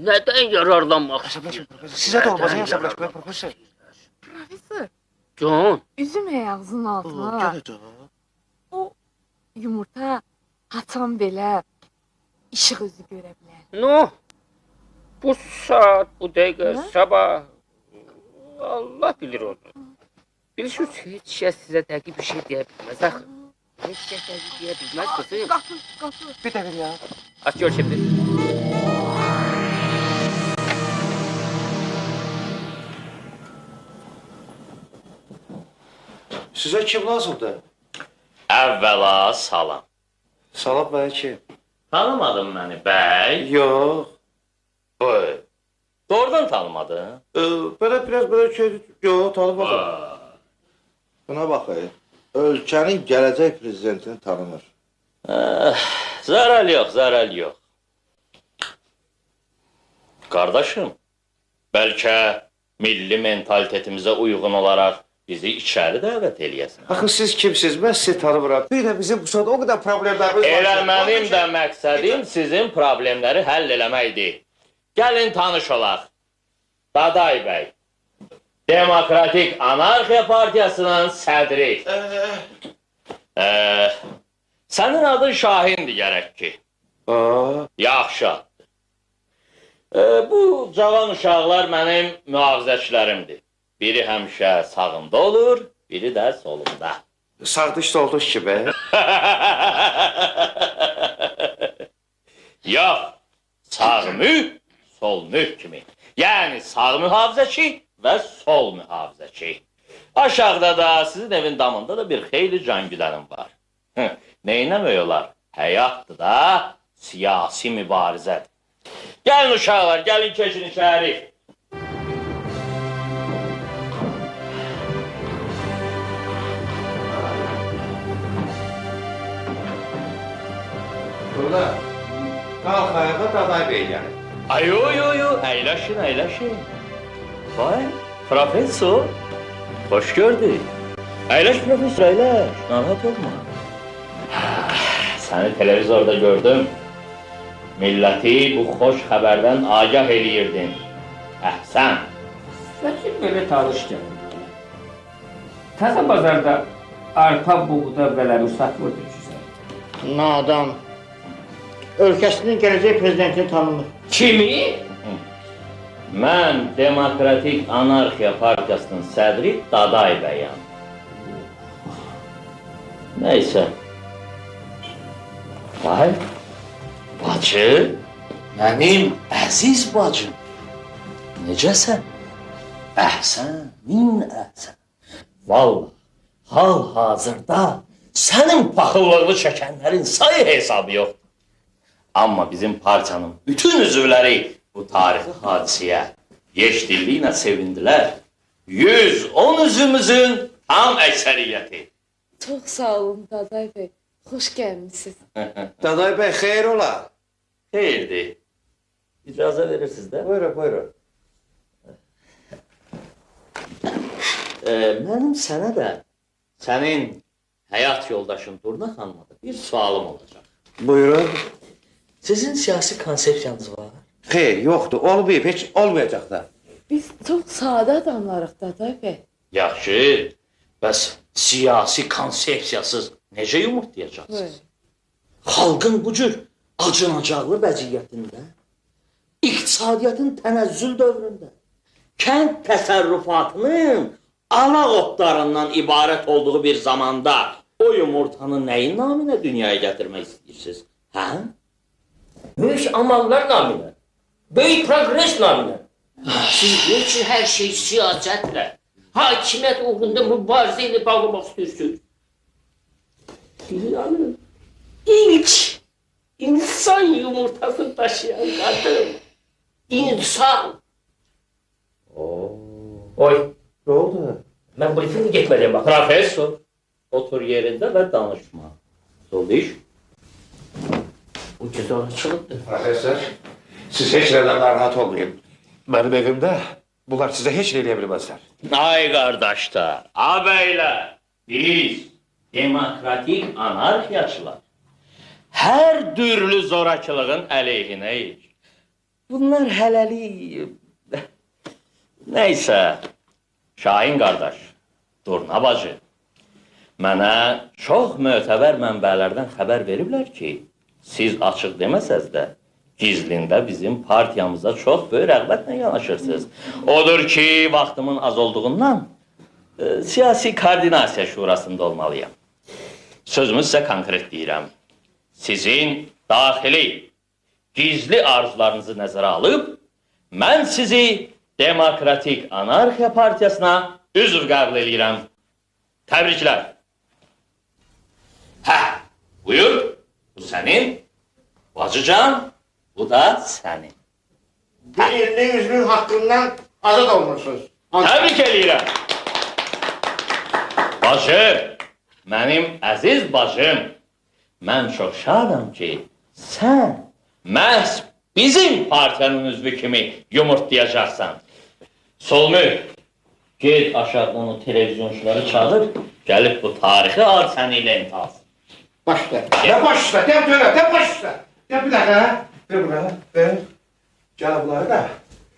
nədən yararlanmaq Əsəbləşmə istəyir? professor. Sizə də olmaz əsəbləşmə professor. Professor, Can, üzüm ayağınızın altına. Gələcək. O yumurta haçan belə işıq özü görə bilər. no. Bu saat, bu dəqiqə, Nə? sabah Allah bilir onu. Bilirsiniz, heç kəs sizə dəqiq bir şey deyə bilməz axı. Heç kəs dəqiq deyə bilməz qızım. Qapı, qapı. Bir də ver ya. Aç gör şimdi. Sizə kim lazımdır? Əvvəla salam. Salam bəy kim? Tanımadın məni bəy? Yox. Bəy. Doğrudan tanımadın? Belə biraz belə şey, yox, tanımadım. Buna baxın. Ölkənin gələcək prezidentini tanımır. Zərəl yox, zərəl yox. Qardaşım, bəlkə milli mentalitetimizə uyğun olaraq bizi içəri dəvət eləyəsən. Axı siz kimsiniz? Mən sizi tanımıram. Bir də bizim bu saat o qədər problemlərimiz var. Elə mənim də məqsədim sizin problemləri həll eləməkdir. Gəlin tanış olaq. Daday bəy, Demokratik Anarxiya Partiyasının sədri. Sənin adın Şahindir gərək ki. Yaxşı addır. Bu cavan uşaqlar mənim mühafizəçilərimdir. Biri həmişə sağımda olur, biri də solumda. Sağdış solduş kimi. Yox, sağ müh, sol müh kimi. Yəni sağ mühafizəçi və sol mühafizəçi. Aşağıda da sizin evin damında da bir xeyli can gülərim var. Neynəmək olar? Həyatdır da, siyasi mübarizədir. Gəlin uşaqlar, gəlin keçin içəri. Burada. Qalx ayağa Daday bəy gəlir. Ay, yo, əyləşin, əyləşin. Vay, profesor. Hoş gördük. Əyləş profesor, əyləş. Narahat olma. Səni televizorda gördüm. Milləti bu xoş xəbərdən agah eləyirdin. Əhsən. Vəkil belə tanış gəlir. Təzə bazarda arpa, buğda beləmi satmırdı ki sən. Nadan. Ölkəsinin gələcək prezidentini tanımır. Kimi? Mən Demokratik Anarxiya Partiyasının sədri Daday bəyəm. Neysə. Vay, bacı, mənim əziz bacım. Necəsən? Əhsən, min əhsən. Vallahi, hal-hazırda sənin paxıllığını çəkənlərin sayı hesabı yoxdur. Amma bizim partiyanın bütün üzvləri bu tarixi hadisəyə yeşdilliylə sevindilər. 110 üzvümüzün tam əksəriyyəti. Çox sağ olun Daday bəy. Xoş gəlmisiniz. Daday bəy, xeyir ola. Xeyirdir. İcazə verirsiniz də? Buyurun, buyurun. Mənim sənə də, sənin həyat yoldaşın Durna xanıma da bir sualım olacaq. Buyurun. Sizin siyasi konsepsiyanız var? Xeyr, yoxdur. Olmayıb, heç olmayacaq da. Biz çox sadə adamlarıq Daday bəy. Yaxşı. Bəs siyasi konsepsiyasız necə yumurtlayacaqsınız? Xalqın bu cür acınacaqlı vəziyyətində, iqtisadiyyatın tənəzzül dövründə, kənd təsərrüfatının ana otlarından ibarət olduğu bir zamanda o yumurtanı nəyin naminə dünyaya gətirmək istəyirsiniz? Hə? Böyük amallar naminə, böyük progres naminə. Siz niçin hər şey siyasətlə, hakimiyyət uğrunda mübarizə ilə bağlamaq istəyirsiniz? Dünyanın ilk insan yumurtasını taşıyan kadın. İnsan. Oy, Ne oldu? ben briefing'e gitmedim bak. Profesor, otur yerində və danışma. Soliş. Bu cüzdanı çıkıptı. Professor, siz heç nədən narahat olmayın. Mənim evimdə bunlar sizə heç nə eləyə bilməzlər. Ay qardaşlar, ağabeylər, biz demokratik anarxiyaçılar hər türlü zorakılığın əleyhinəyik. bunlar hələlik... Neysə, Şahin qardaş, Durna bacı, mənə çox mötəbər mənbələrdən xəbər veriblər ki, siz açıq deməsəz də, gizlində bizim partiyamıza çox böyük rəğbətlə yanaşırsınız. Odur ki, vaxtımın az olduğundan siyasi koordinasiya şurasında olmalıyam. Sözümü sizə konkret deyirəm. Sizin daxili, gizli arzularınızı nəzərə alıb, mən sizi Demokratik Anarxiya Partiyasına üzv qəbul edirəm. Təbriklər. Hə, buyur, bu sənin. Bacıcan, bu da sənin. Bir illik üzvlük haqqından azad olmuşsunuz. Təbrik edirəm. Bacım, mənim əziz bacım, mən çox şadam ki, sən məhz bizim partiyanın üzvü kimi yumurtlayacaqsan. Solmü, ged aşağıdan o televizyonçuları çağır, gəlib bu tarixi hadisəni ilə imtihasın. Başla. Ne başla? Dem söyle, dem başla. Dem bir dakika. Ver buraya. Ver. Gel bunları da.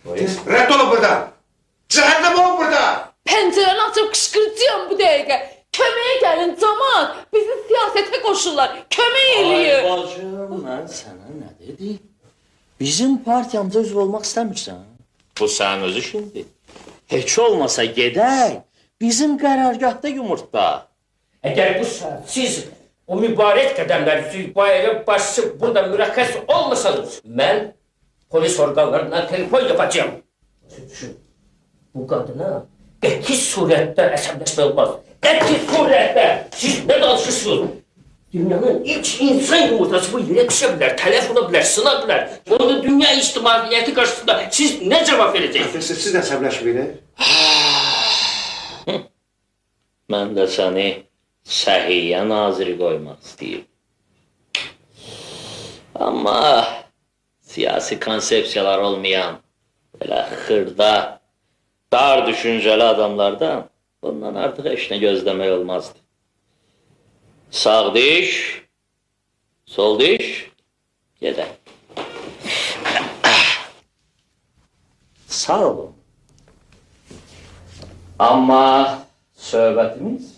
Red olun burada. Cehennem olun burada. Pəncərəni açıb qışqıracağam bu dəqiqə. Köməyə gəlin camaat. Bizi siyasətə qoşurlar. Kömək eləyin. Ay bacım, mən sənə nə dedim? Bizim partiyamıza üzv olmaq istəmirsən? Bu sənin öz işindir. Heç olmasa gedək, bizim qərargahda yumurtla. Əgər bu saat siz o mübarək qədəmlərinizi bu evə basıb burada mürəkkəz olmasanız, mən polis orqanlarına telefon yapacağım. Düşün, bu qadına qəti surətdə əsəbləşmə olmaz. Qəti surətdə siz nə danışırsınız? Dünyanın ilk insan yumurtası bu yerə düşə bilər, tələf ola bilər, sına bilər. Onda dünya ictimaiyyəti qarşısında siz nə cavab verəcəksiniz? Siz də səbləşməyin. Mən də səni səhiyyə naziri qoymaq istəyirəm. Amma siyasi konsepsiyalar olmayan, belə xırda, dar düşüncəli adamlardan bundan artıq heç nə gözləmək olmazdı. Sağ diş, sol diş, gedək. Sağ olun. Amma söhbətimiz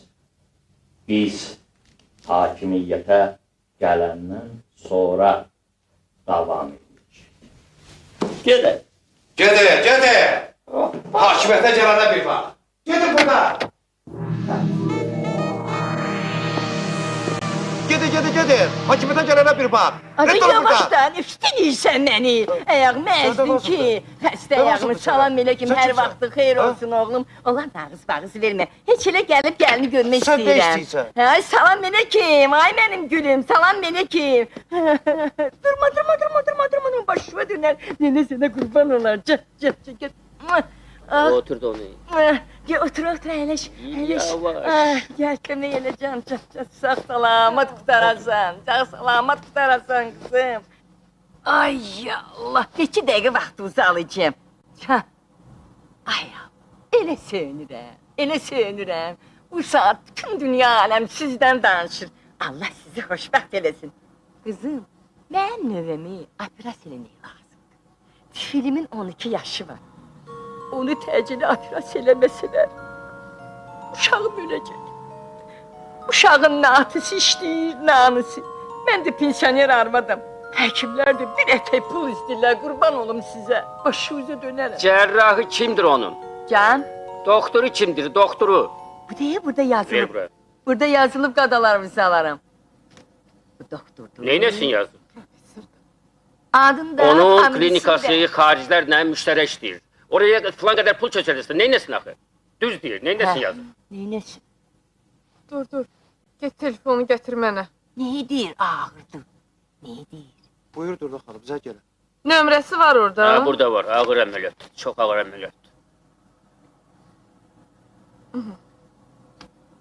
biz hakimiyyətə gələndən sonra davam edirik. Gedək. Gedək. Hakimiyyətə gələnə bir bax. Gedin burada. Gedin. Hakimiyyətə gələnə bir bax. Adı Red olun burada. yavaşdan, üstünürsən məni. Ayağımı əzdin ki, xəstə ayağımı salam elə kim, hər vaxtı xeyr olsun oğlum. Onlar bağız vermə. Heç elə gəlib gəlini görmək Sən nə istəyirəm. istəyirsən? Ay salam elə kim, ay mənim gülüm, salam elə kim. Durma, başıma dönər. Nene sənə qurban olar, get. Otur da onu. Gel otur əyləş. Yavaş. Gəl kömək eləcəm, sağ salamat qutarasan, qızım. Ay Allah, 2 dəqiqə vaxtınızı alacağım. Ay Allah, elə söyünürəm. Bu saat bütün dünya aləm sizdən danışır. Allah sizi xoşbəxt eləsin. Qızım, mən növəmi operasiya eləmək lazımdır. Filimin 12 yaşı var. Onu təcili operasiya eləməsələr, uşağım öləcək. Uşağın natısı işləyir, nanısı. Mən də pensioner arvadım. Həkimlər də bir ətək pul istəyirlər, qurban olum sizə. Başınıza dönərəm. Cərrahı kimdir onun? Can, Doktoru kimdir, doktoru? bu deyə burada yazılıb. Ver buraya. Burada yazılıb qadalarımızı alaram. Bu doktordur. Neynəsin yazır? Adın da... Onun familiyası klinikası da- xaricilərlə müştərək deyir. Oraya filan qədər pul çəkəcəksən, neynəsin axı? Düz deyir, neynəsin yazır? Neynəsin? Dur. Get telefonu gətir mənə. Neyi deyir ağırdır? Neyi deyir? Buyur Durna xanım, bizə gəlin. Nömrəsi var orada. Ha, burada var, ağır əməliyyat, çox ağır əməliyyat.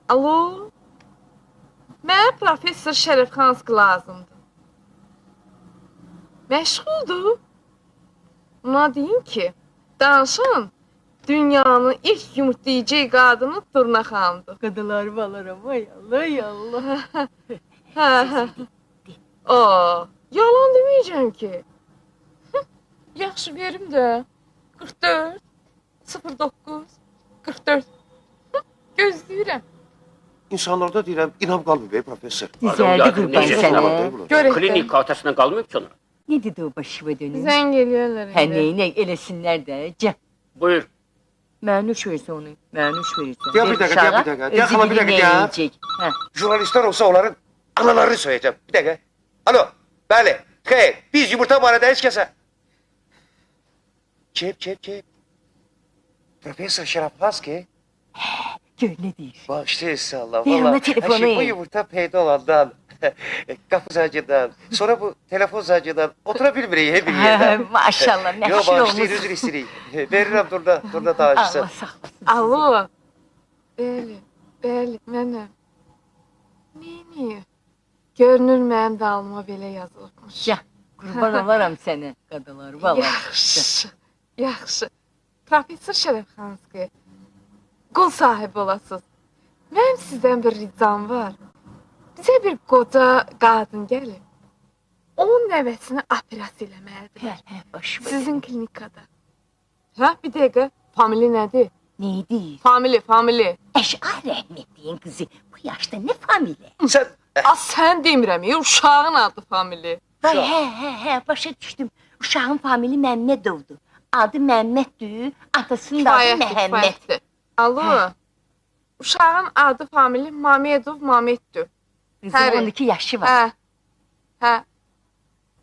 Alo? Mənə professor Şərəfxansk lazımdır. Məşğuldur. Ona deyim ki, danışın, dünyanın ilk yumurtlayıcı qadını Durna xanımdır. Qadalarımı alaram, ay Allah. Hə. O, yalan deməyəcəm ki. Yaxşı verim də. 44 09 44. Gözləyirəm. İnsanlarda deyirəm, inam qalmır be, professor. Düzəldi qurban Necə sənə. Görək. Klinik atasına qalmayıb ki ona. Ne dedi o başıma dönüyor? Zəng eləyirlər. Hə neyinə eləsinlər də. Gəl. Buyur. Mənuş versə onu. Mənuş versə. Ya bir dəqiqə, ya bir dəqiqə. Ya xala bir dəqiqə, ya. Hə. Jurnalistler olsa onların analarını söyleyeceğim. Bir dakika. Alo. Bəli. Xeyr. Biz yumurta barədə heç kəsə. Kep. Profesör Şaraphaski. Gör ne deyir. Bağışlayırsa Allah. Ver ona Vallahi telefonu. her şey bu yumurta peyda olandan. Kapı zacıdan. Sonra bu telefon zacıdan. Oturabilmirik bir yerden. Maşallah Yo məşhur bağışlayır, olmuş. üzr istəyirəm. Verirəm durda danışsın. Allah saxlasın. Alo. Bəli, mənəm. Neyini? Görünür mənim dalıma belə yazılıbmış. Gəl. Qurban olaram sənə qadalar. Vallahi. Yaxşı. Professor Şərəfxanski. Qul sahibi olasınız. Mənim sizdən bir ricam var. Bizə bir qoca qadın gəlib. Onun nəvəsini operasiya eləməlidir. Hə, başıma. Sizin klinikada. Hə, bir dəqiqə. Famili nədir? Neydi? Famili. Əşar rəhmətliyin qızı. Bu yaşda nə familya? Sen Sən demirəm, uşağın adı famili. Vay, hə, başa düşdüm. Uşağın famili Məmmədovdur. Adı Məmməddir, atasının da adı Məhəmməd. Kifayətdir. Alo. Uşağın adı famili Mamedov. Qızın Həri. 12 yaşı var. Hə.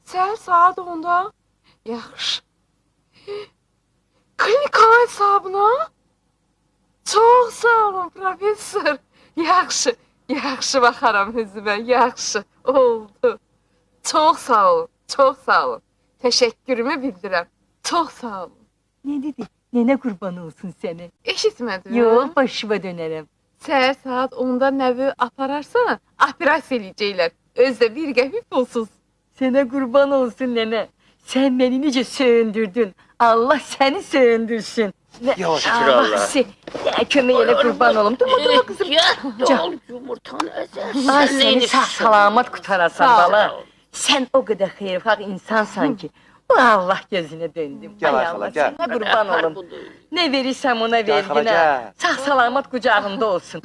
Səhər saat 10-da. Yaxşı. Klinikanın hesabına? Çox sağ olun, professor. Yaxşı baxaram özümə. Yaxşı, oldu. Çox sağ olun. Təşəkkürümü bildirəm. Çox sağ olun. Ne dedi? Nene qurban olsun səni. Eşitmədin? Yox, başıma dönərəm. Səhər saat 10-da nəvi apararsan, operasiya eləyəcəklər. Özdə bir qəpik pulsuz. Sənə qurban olsun nene. Sən məni necə söyündürdün. Allah səni söyündürsün. Yavaş, Allah. Kömək elə qurban olum. Dur qızım. Dol yumurtanı əzər. Ay səni sağ-salamat qutarasan Sağ ol. bala. Sən o qədər xeyirxah insansan ki. Allah gözünə döndüm. Gel Ay Ayxala, Allah gel. sənə qurban olum. Nə verirsəm ona Ayxala, verdin ha. gel. Sağ-salamat qucağında olsun.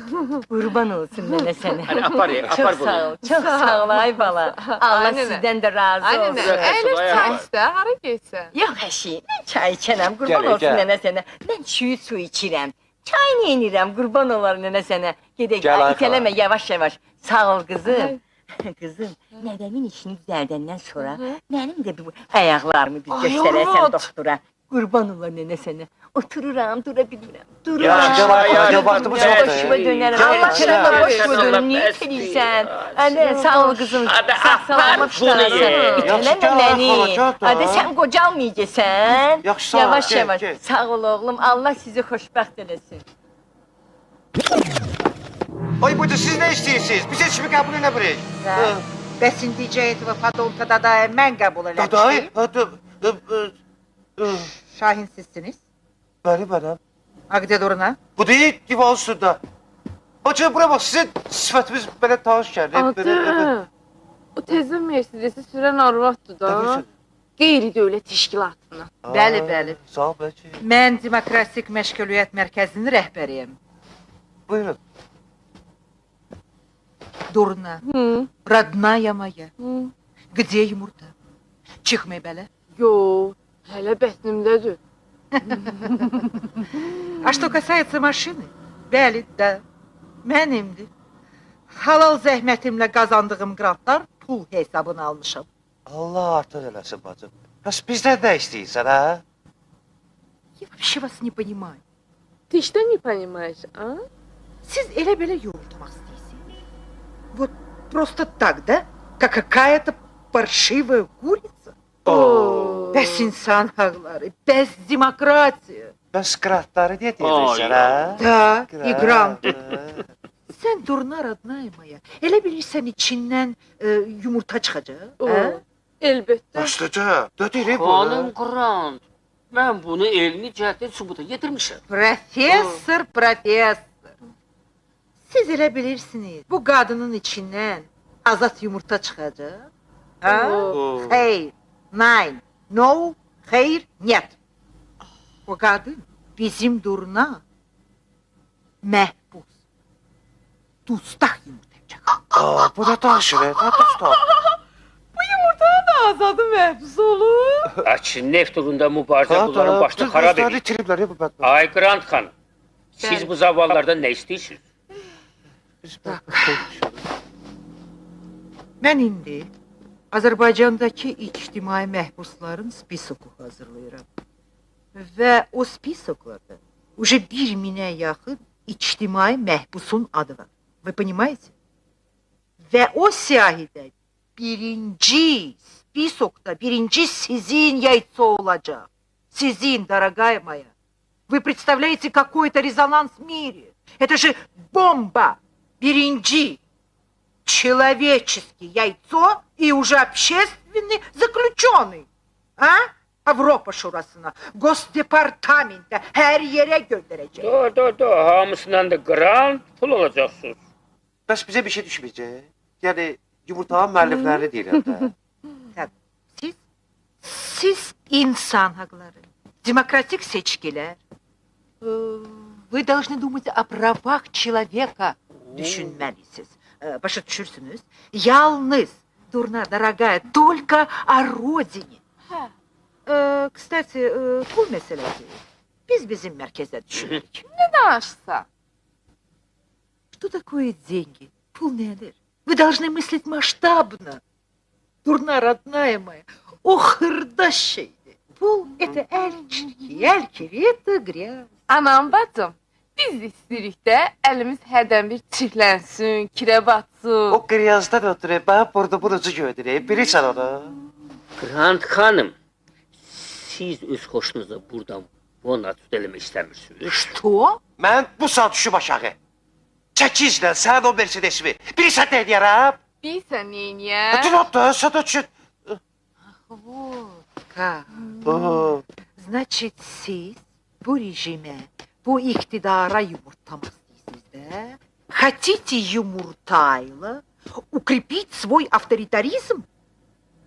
Qurban olsun nənə sənə. Hadi apar Çox bunu. sağ ol, çox sağ ol ay bala. Allah Aynen. sizdən də razı Aynen, olsun. əyləş çay istə, hara getsən? Yox əşi, mən çay içənəm, qurban Gəl, olsun gəl. nənə sənə. Mən çiğ su içirəm. Çay neyinirəm, qurban olar nənə sənə. Gedək, Gəl, Ayxala. itələmə yavaş-yavaş. Sağ ol qızım. Ay. Qızım, nədəmin işini düzəldəndən sonra mənim də bu ayaqlarımı bir Ay, göstərəsən Arvad. doktora. Qurban olar nənə sənə. Otururam, dura bilmirəm. Dururam. Ya, gel Ayxala, gel, vaxtımız Ya, yoxdur. başıma dönərəm. Gel, Allah gel. sənə başıma Gel. dönüm. Niyə Gel. edirsən? Hadi sağ ol qızım. Hadi, Sağ salamat apar bunu ye. tutarsan. Yaxşı, İtələmə gel məni. Ayxala, gel da. Hadi sən qocalmayacaqsan. Yaxşı, sağ ol, Yavaş gel, yavaş. gel. Sağ ol oğlum. Allah sizi xoşbəxt eləsin. Ay bacı siz ne istiyorsunuz? Biz heç mi kabul edemeyiz? Bəs indicə etva patoltada da mən qəbul Daday, eləmişdim. Şahin sizsiniz. Bəli benim. Agde duruna. Bu değil divan üstünde. Bacı buraya bak sizin sifətimiz belə tanış geldi. Adı. O təzə Mercedesi sürən arvaddır da. Tabii. Qeyri-dövlət təşkilatına. Bəli, bəli. Sağ ol bacı. Mən Demokratik Məşğuliyyət Mərkəzinin rəhbəriyəm. Buyurun. Durna. Hı. Родная моя. Hı. Где yumurta? Çıxmay belə. Yo, hələ bətnimdədir. А что касается машины, bəli də mənimdir. Halal zəhmətimlə qazandığım qrantlar pul hesabına almışam. Allah artıq eləsin bacım. Bəs bizdən nə istəyirsən ha? Я вообще вас не понимаю. Ты что не понимаешь, а? Siz elə belə yumurtamaq istəyirsiniz. Вот просто так, да? Как какая-то паршивая курица. Bəs insan haqları, bəs demokratiya. Bəs qrantları niyə deyirsən ha? Da, и грант. Qrant. Sən durna родная моя. Elə bilirsən içindən yumurta çıxacaq? Hə? Elbette. Başlıca, nə deyir bu? Xanım Qrant, mən bunu elmi cəhətdən sübuta yetirmişəm. Professor. Siz elə bilirsiniz, bu qadının içindən azad yumurta çıxacaq? Hə? Oo. Hey, nein, no, Hayır, нет. O kadın bizim durna mehbus. Dustaq yumurta yapacak. Bu da taşı be, ne tusta? Bu yumurtanın da azadı məhbus olur. Açın neft uğrunda mübarizə bunların başını xarab edir. Tribler ya bu bədbəxt. Ay Grant xanım, siz bu zavallardan nə istəyirsiniz? Mən indi Azərbaycandakı ictimai məhbusların spisoku hazırlayıram. Və o spisoklarda уже 1000'e yaxın ictimai məhbusun adı var. Вы понимаете? Və o siyahide birinci списокта birinci sizin яйцо olacak. Sizin, дорогая моя. Вы представляете, какой это резонанс в мире? Это же бомба. Birinci человеческое яйцо и уже общественный заключенный. А? Avropa Şurası'na, Gosdepartament'e, her yere gönderecek. Hamısından da Grant pul olacaqsınız. Bəs bizə bir şey düşməyəcək? Yəni, yumurtanın müəlliflərini deyirəm də. Tabii. Siz insan hakları, демократик seçkiler, вы должны думать о правах человека, düşünmelisiniz. Başa düşürsünüz. Yalnız, durna, дорогая, только о родине. Kстати, pul meselesi. Biz bizim merkezde düşünürük. Ne danışsa? Что такое деньги? Пул nedir? Вы должны мыслить масштабно. Durna, родная моя, o hırda şeydi. Pul, это el çirki, el kiri, это gрязь. Anam bacım, biz istirik də əlimiz hərdən bir çirklənsin, kirə batsın. O qriyazdan ötürü ben burada burucu gördüreyim. Bilirsən onu. Grant xanım, siz öz xoşunuza buradan bona tut eləmək istəmirsiniz. Что? Mən bu saat düşüb aşağı. Çəkizlə sən o Mercedesimi. Bilirsən nə edərəm? Bilsən neyniyəm? Dur, da, sən üçün. Вот как. Oho. Значит, siz bu rejime, bu iktidara yumurtlamak istiyorsunuz da? Хотите юмуртайло укрепить свой авторитаризм?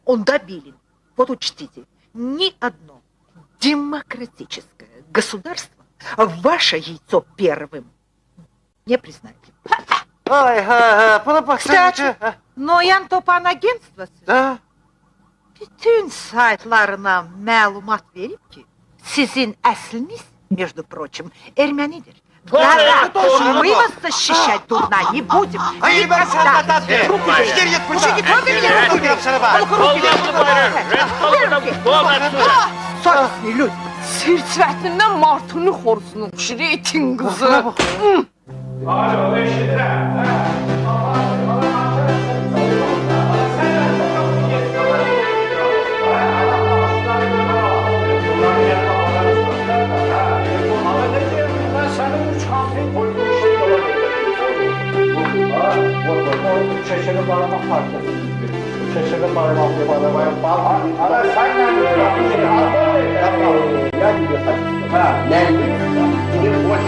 Онда билин. Вот учтите, ни одно демократическое государство ваше яйцо первым не признает. Ay ha, buna baksana. Kстати, Noyan Topan agentствоsu Ha? bütün saytlarına malumat verip ki sizin əsliniz, между прочим, ermenidir. Да, мы вас защищать, дурна, не будем. Hayır ben sana da Gir git buradan. Мужики, трогай меня Gir руками. git sana bak. Совестные люди. Sirçvətindən martını xoruzunu oxşur, itin qızı. Çeşeni bağlamak farklı. Çeşeni bağlamak Ana sen ne yapıyorsun? Ne Gidip boş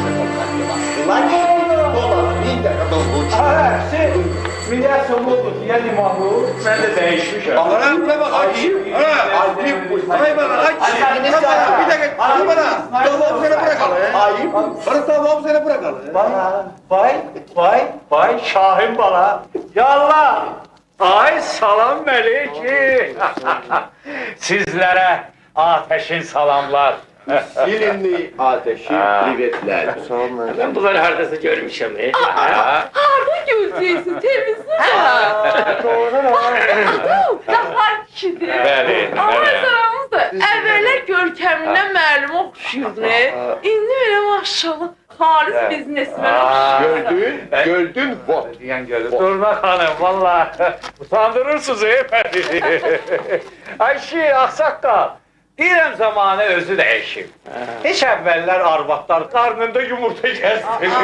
Biliyorsun bu yani mahmur, ben de değişmişim. Allah'ım ne bak açayım. Ay bana aç. Bir dakika. Bana. Tamam seni bırakalım. Ayıp. Bana tamam seni bırakalım. Vay Şahin bala. Yallah. Ay salam meleki. Sizlere ateşin salamlar. Silinli ateşi privetler. Ben bunları hardasa görmüşəm. Harda görəcəksin, temizdir. Qapar kişidir. Bəli, Amma bəli. saramız da əvvəllər görkəmindən məlum oxşuyurdu. İndi elə maşallah halis biznesmen oxşuyur. Gördün vot. Diyen geldi. Durma hanım valla. Utandırırsınız efendi. Ayşe Aksakdal. Deyirəm zamanı özü dəyişib. Heç əvvəllər arvadlar qarnında yumurta gəzdirirdi.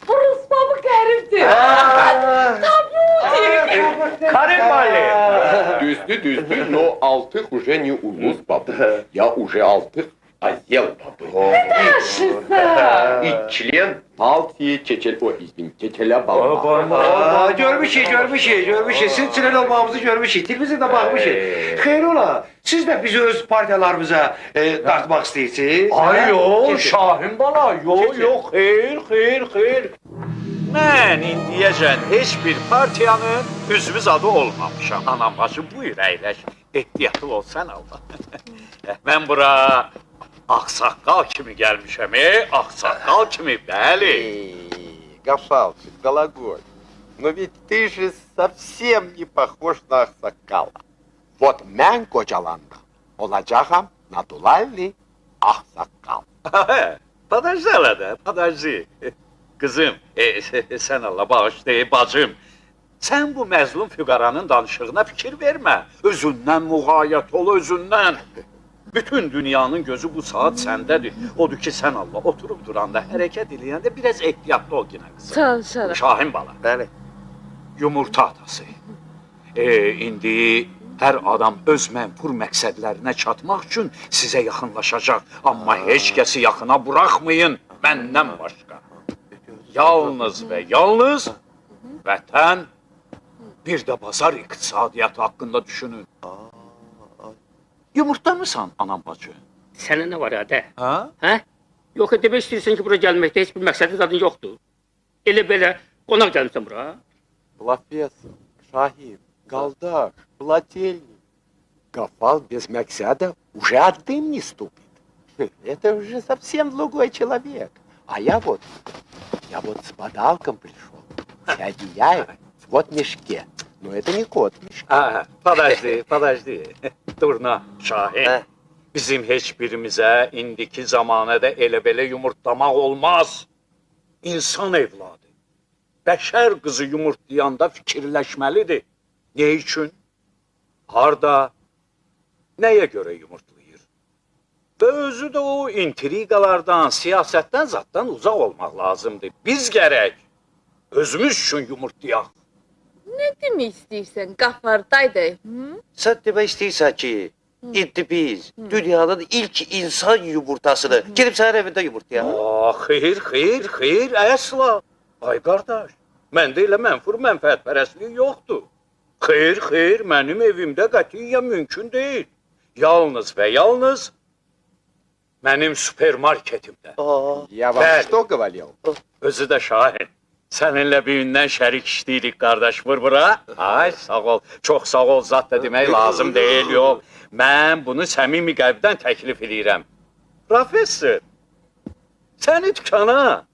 Bu Rus babı qəribdir. Tabii. Karim Bali. Düzdü, но алтых уже не улус бабы. Я уже алтых, а ел бабы. Yaşlısa. И член Baltiya keçel, o izin, keçelə balma. Görmüşük. Siz tünel olmamızı görmüşük. Televizyon da bakmışıq. Xeyr ola, siz de bizi öz partiyalarımıza dartmak isteyirsiniz. Ay yox, Şahin bala, yox, xeyr. Mən indiyəcən heç bir partiyanın üzvü zadı olmamışam. Anam başı buyur əyləş, ehtiyatlı olsan Allah. Mən bura ağsaqqal kimi gəlmişəm, ağsaqqal kimi, bəli. Гafalчик, Galagoy, но ведь ты же совсем не похож на Аксакала. Вот mən qocalandım, olacağım naturalli Aksakal. Padajdi hələ də, padajdi. Qızım, sən Allah bağışlayı, bacım. Sən bu məzlum füqaranın danışığına fikir vermə. Özündən müğayət ol, özündən. Bütün dünyanın gözü bu saat səndədir. Odur ki, sən Allah oturub duranda, hərəkət eləyəndə biraz ehtiyatlı ol yenə qızım. Sağ ol. Şahin bala. Bəli. Yumurta atası. İndi hər adam öz mənfur məqsədlərinə çatmaq üçün sizə yaxınlaşacaq. Amma heç kəsi yaxına buraxmayın, məndən başqa. Yalnız və yalnız vətən, bir də bazar iqtisadiyyatı haqqında düşünün. Yumurtlamısan, anam bacı? Sənə nə var adə? Hə? Yox, demək istəyirsən ki, bura gəlməkdə heç bir məqsədin zadın yoxdur. Elə belə qonaq gəlmişsən bura. Профессор, Шахин, Галдаш, Плательник. Гафал без Максада уже от дым не ступит. Это уже совсем другой человек. А я вот с подалком пришел. Вся одеяю, вот в мешке. Но это не кот в мешке. Подожdi. Durna, Şahin. Bizim heç birimizə indiki zamanədə elə-belə yumurtlamaq olmaz. İnsan evladı. Bəşər qızı yumurtlayanda fikirləşməlidir. Ne üçün? Harda? Nəyə görə yumurtlayır? Və özü də o intriqalardan, siyasətdən zatdan uzaq olmaq lazımdır. Biz gərək özümüz üçün yumurtlayaq. Nə demək istəyirsən, qafardaydı? Sen demek istiyorsan ki indi biz dünyanın ilk insan yumurtasını gelip senin evinde yumurtlayalım. Xeyr, əsla. Ay qardaş, məndə elə mənfur mənfəətpərəstlik yoxdur. Xeyr, mənim evimdə qətiyyən mümkün deyil. Yalnız və yalnız mənim supermarketimdə. Я вам что говорил? Özü də Şahin. Səninlə birindən şərik işləyirik, qardaş, vur bura. Ay, sağ ol, çox sağ ol, zat da demək lazım deyil, yox. Mən bunu səmimi qəlbdən təklif edirəm. Professor, səni dükana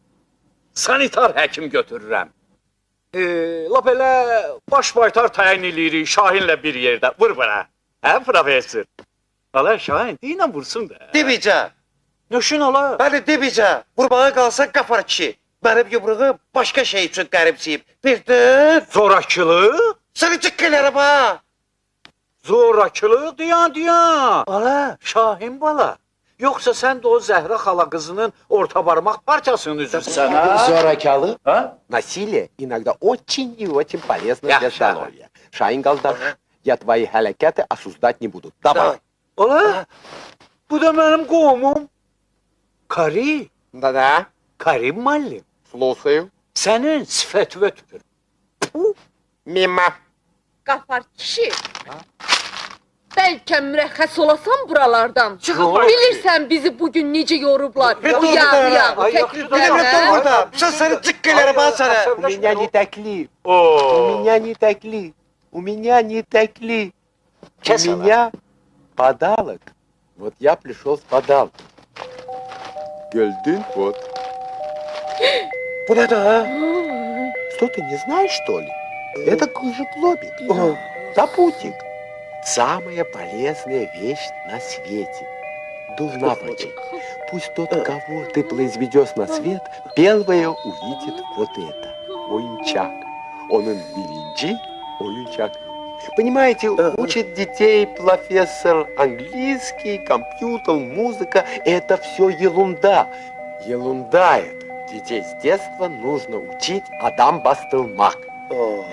sanitar həkim götürürəm. Lap elə baş baytar təyin eləyirik Şahinlə bir yerdə, vur bura. Hə, professor? Ala, Şahin, deyinən vursun da. Demeyeceğim. Nöşün ola? Ben de demeyeceğim. Vurmaya kalsan kafar kişi. Benim yumruğum başka şey için garipsiyim. Bildin? Zorakılıq? Seni çıkkılarım ha. Zorakılıq diyan. Ala, Şahin bala. Yoxsa sən də o Zəhra xala qızının orta barmaq parçasının üzrüsən, ha? Зорокалы? Насилие иногда очень и очень полезно для здоровья. Шаин Галдаш, я твои халякаты осуждать не буду. Давай. Ola, bu da mənim qohumum. Kari. Да-да. Karim müəllim. Слушаю. Sənin sifətivə tüpür. Mima. Qafar kişi. Bəlkə mürəxxəs olasan buralardan. Çıxın. Bilirsən bizi bugün necə yorublar. O yağ, Ay, təkliflərlə. Burada. Sen seni çıkkılarım ha sana. У меня не текли. У меня не текли. У меня не текли. У меня подарок. Вот я пришел с подарком. Гельдин, вот. Bu ne de ha? Что, ты не знаешь, что ли? Это кожеплобин. Запутик. Самая полезная вещь на свете. Должна быть. Пусть тот, кого ты произведешь на свет, первое увидит вот это. Oyuncak. Onun birinci oyuncak. Понимаете, учит детей профессор английский, компьютер, музыка. Это все ерунда. Ерунда это. Детей с детства нужно учить Адам Бастелмак.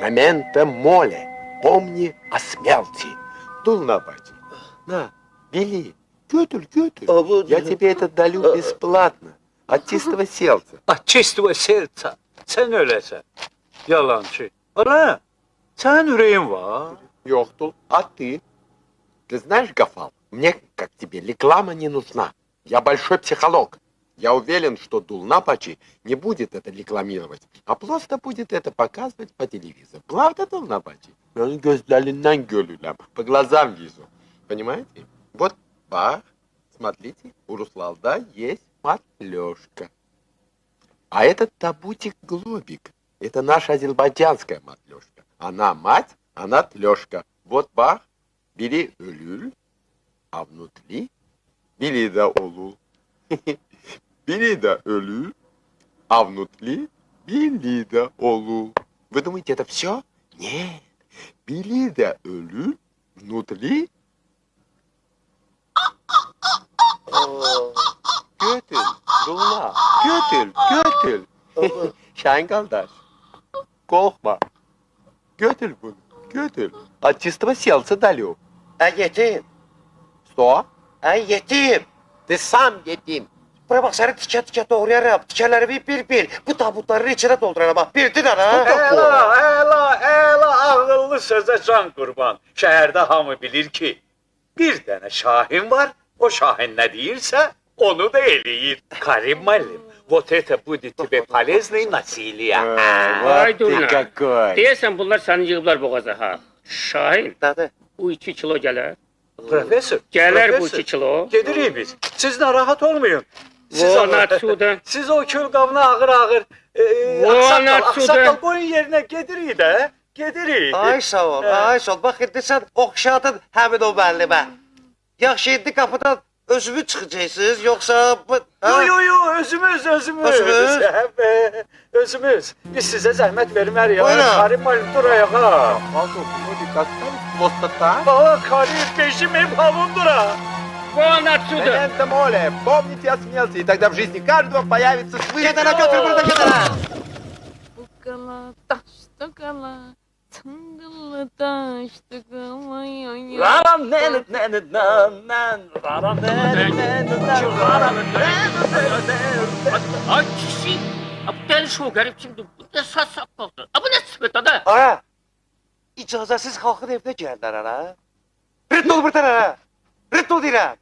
Моменто моле. Помни о смерти. Дулнабать. На, бери. Götür. Я тебе это даю бесплатно. От чистого сердца. От чистого сердца. Sen öylesen. Yalancı. Ana, sen yüreğin var. Йохтул, а ты? Ты знаешь, Гафал, мне, как тебе, реклама не нужна. Я большой психолог. Я уверен, что Дулнапачи не будет это рекламировать, а просто будет это показывать по телевизору. Правда, Дулнапачи? Ben gözlerinden görürüm, по глазам вижу. Понимаете? Вот, бах, смотрите, у Руслалда есть матлёшка. А этот табутик-глобик, это наша азербайджанская матлёшка. Она мать, она тлёшка. Вот, бах, biri ölür, а внутри biri de olur. Biri de ölür, а внутри biri de olur. Вы думаете, это все? Нет. Biri de ölür, внутри... Götül, Dulna, götül. Şahin kardeş, korkma. Götül bunu, götül. От чистого сердца далек. А yetim. Что? А yetim. Ты sам yetim. Bura bak seni tikə doğrayaram. Tikələri bir. Bu tabutların içine dolduraram. Bak bildin ana. Ela, ağıllı söze can kurban. Şehirde hamı bilir ki, bir tane Şahin var, o Şahin ne deyirsə, onu da eləyir. Karim müəllim, вот это будет тебе полезной насилие. Vay Ты durna. какой. Deyəsən bunlar səni yığıblar boğaza ha. Şahin, Dadı. bu 2 kilo gələr. Profesör, Gələr bu profesör. 2 kilo. Gedirik biz. Siz narahat olmayın. Vonat suda. Siz o kül qabını ağır, aksakal qoyun yerine gedirik də. Gedirik. Ay sağ ol, ay sağ ol. Bak indi sen oxşadın həmin o müəllimə. Yaxşı indi qapıdan özümü çıxacaqsınız, yoxsa... Yo, özümüz. Özümüz. Biz sizə zəhmət vermərik. Buyurun. Karim müəllim dur ayağa. Просто так? Aa, Karim peşimi palundura. Vonat suda. Memento mole, помните о смерти, и тогда в жизни каждого появится смысл. Gedənə götür burada gedənə. Bu qala, daşdı qala, tıngıllı daşdı qala, Raram Ay kişi. Bu deli şu garip kimdir? Bu ne saçak kaldı? Bu ne sıfet adı? Ana, icazəsiz xalqın evinə gəlirlər ana. Rıdd ol buradan ana. Rıdd ol deyirəm.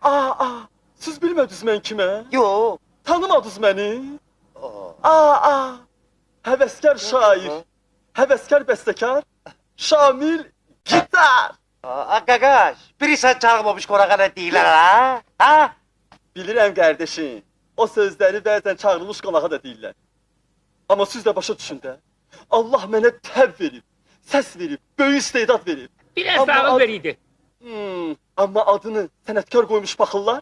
siz bilmədiniz mən kimə? Yox. Tanımadınız məni? Həvəskar şair, həvəskar bəstəkar, Şamil Gitar. Qaqaş, biri sən çağırmamış qonağa nə deyirlər ana? Ha? Bilirəm qardaşım, o sözləri bəzən çağırılmış qonağa da deyirlər. Amma siz də başa düşün də, Allah mənə təb verib, səs verib, böyük istedad verib. Biraz ağıl veriydi. Amma adını sənətkar qoymuş baxırlar,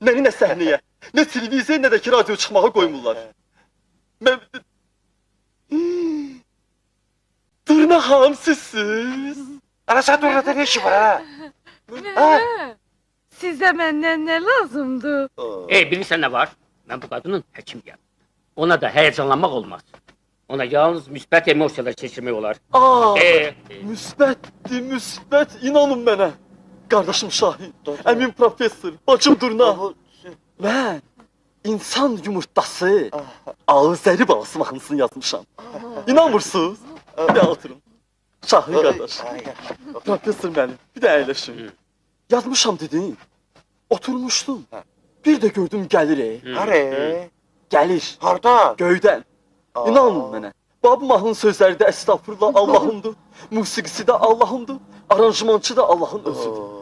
məni nə səhnəyə, nə televiziya, nə də ki radio çıxmağa qoymurlar. Mən... Durna xanım sizsiz? Ana sən Durnada ne işin var ana? Sizə məndən nə lazımdır? Bilirsən nə var? Mən bu qadının həkimiyəm. Ona da həyəcanlanmaq olmaz. Ona yalnız müsbət emosiyalar keçirmək olar. Müsbət, inanın mənə. Qardaşım Şahin, əmim professor, bacım Durna. Mən insan yumurtası, Azəri balası mahnısını yazmışam. İnanmırsınız? Bir də oturun. Şahin qardaş, professor mənim, bir də əyləşin. Yazmışam dedin, oturmuşdum. Bir də gördüm gəlir. Hare? Gəlir. Hardan? Göydən. İnanın mənə. Bu mahnının sözləri də estağfurullah Allahımdır. Musiqisi də Allahımdır. Aranjmançı da Allahın özüdür.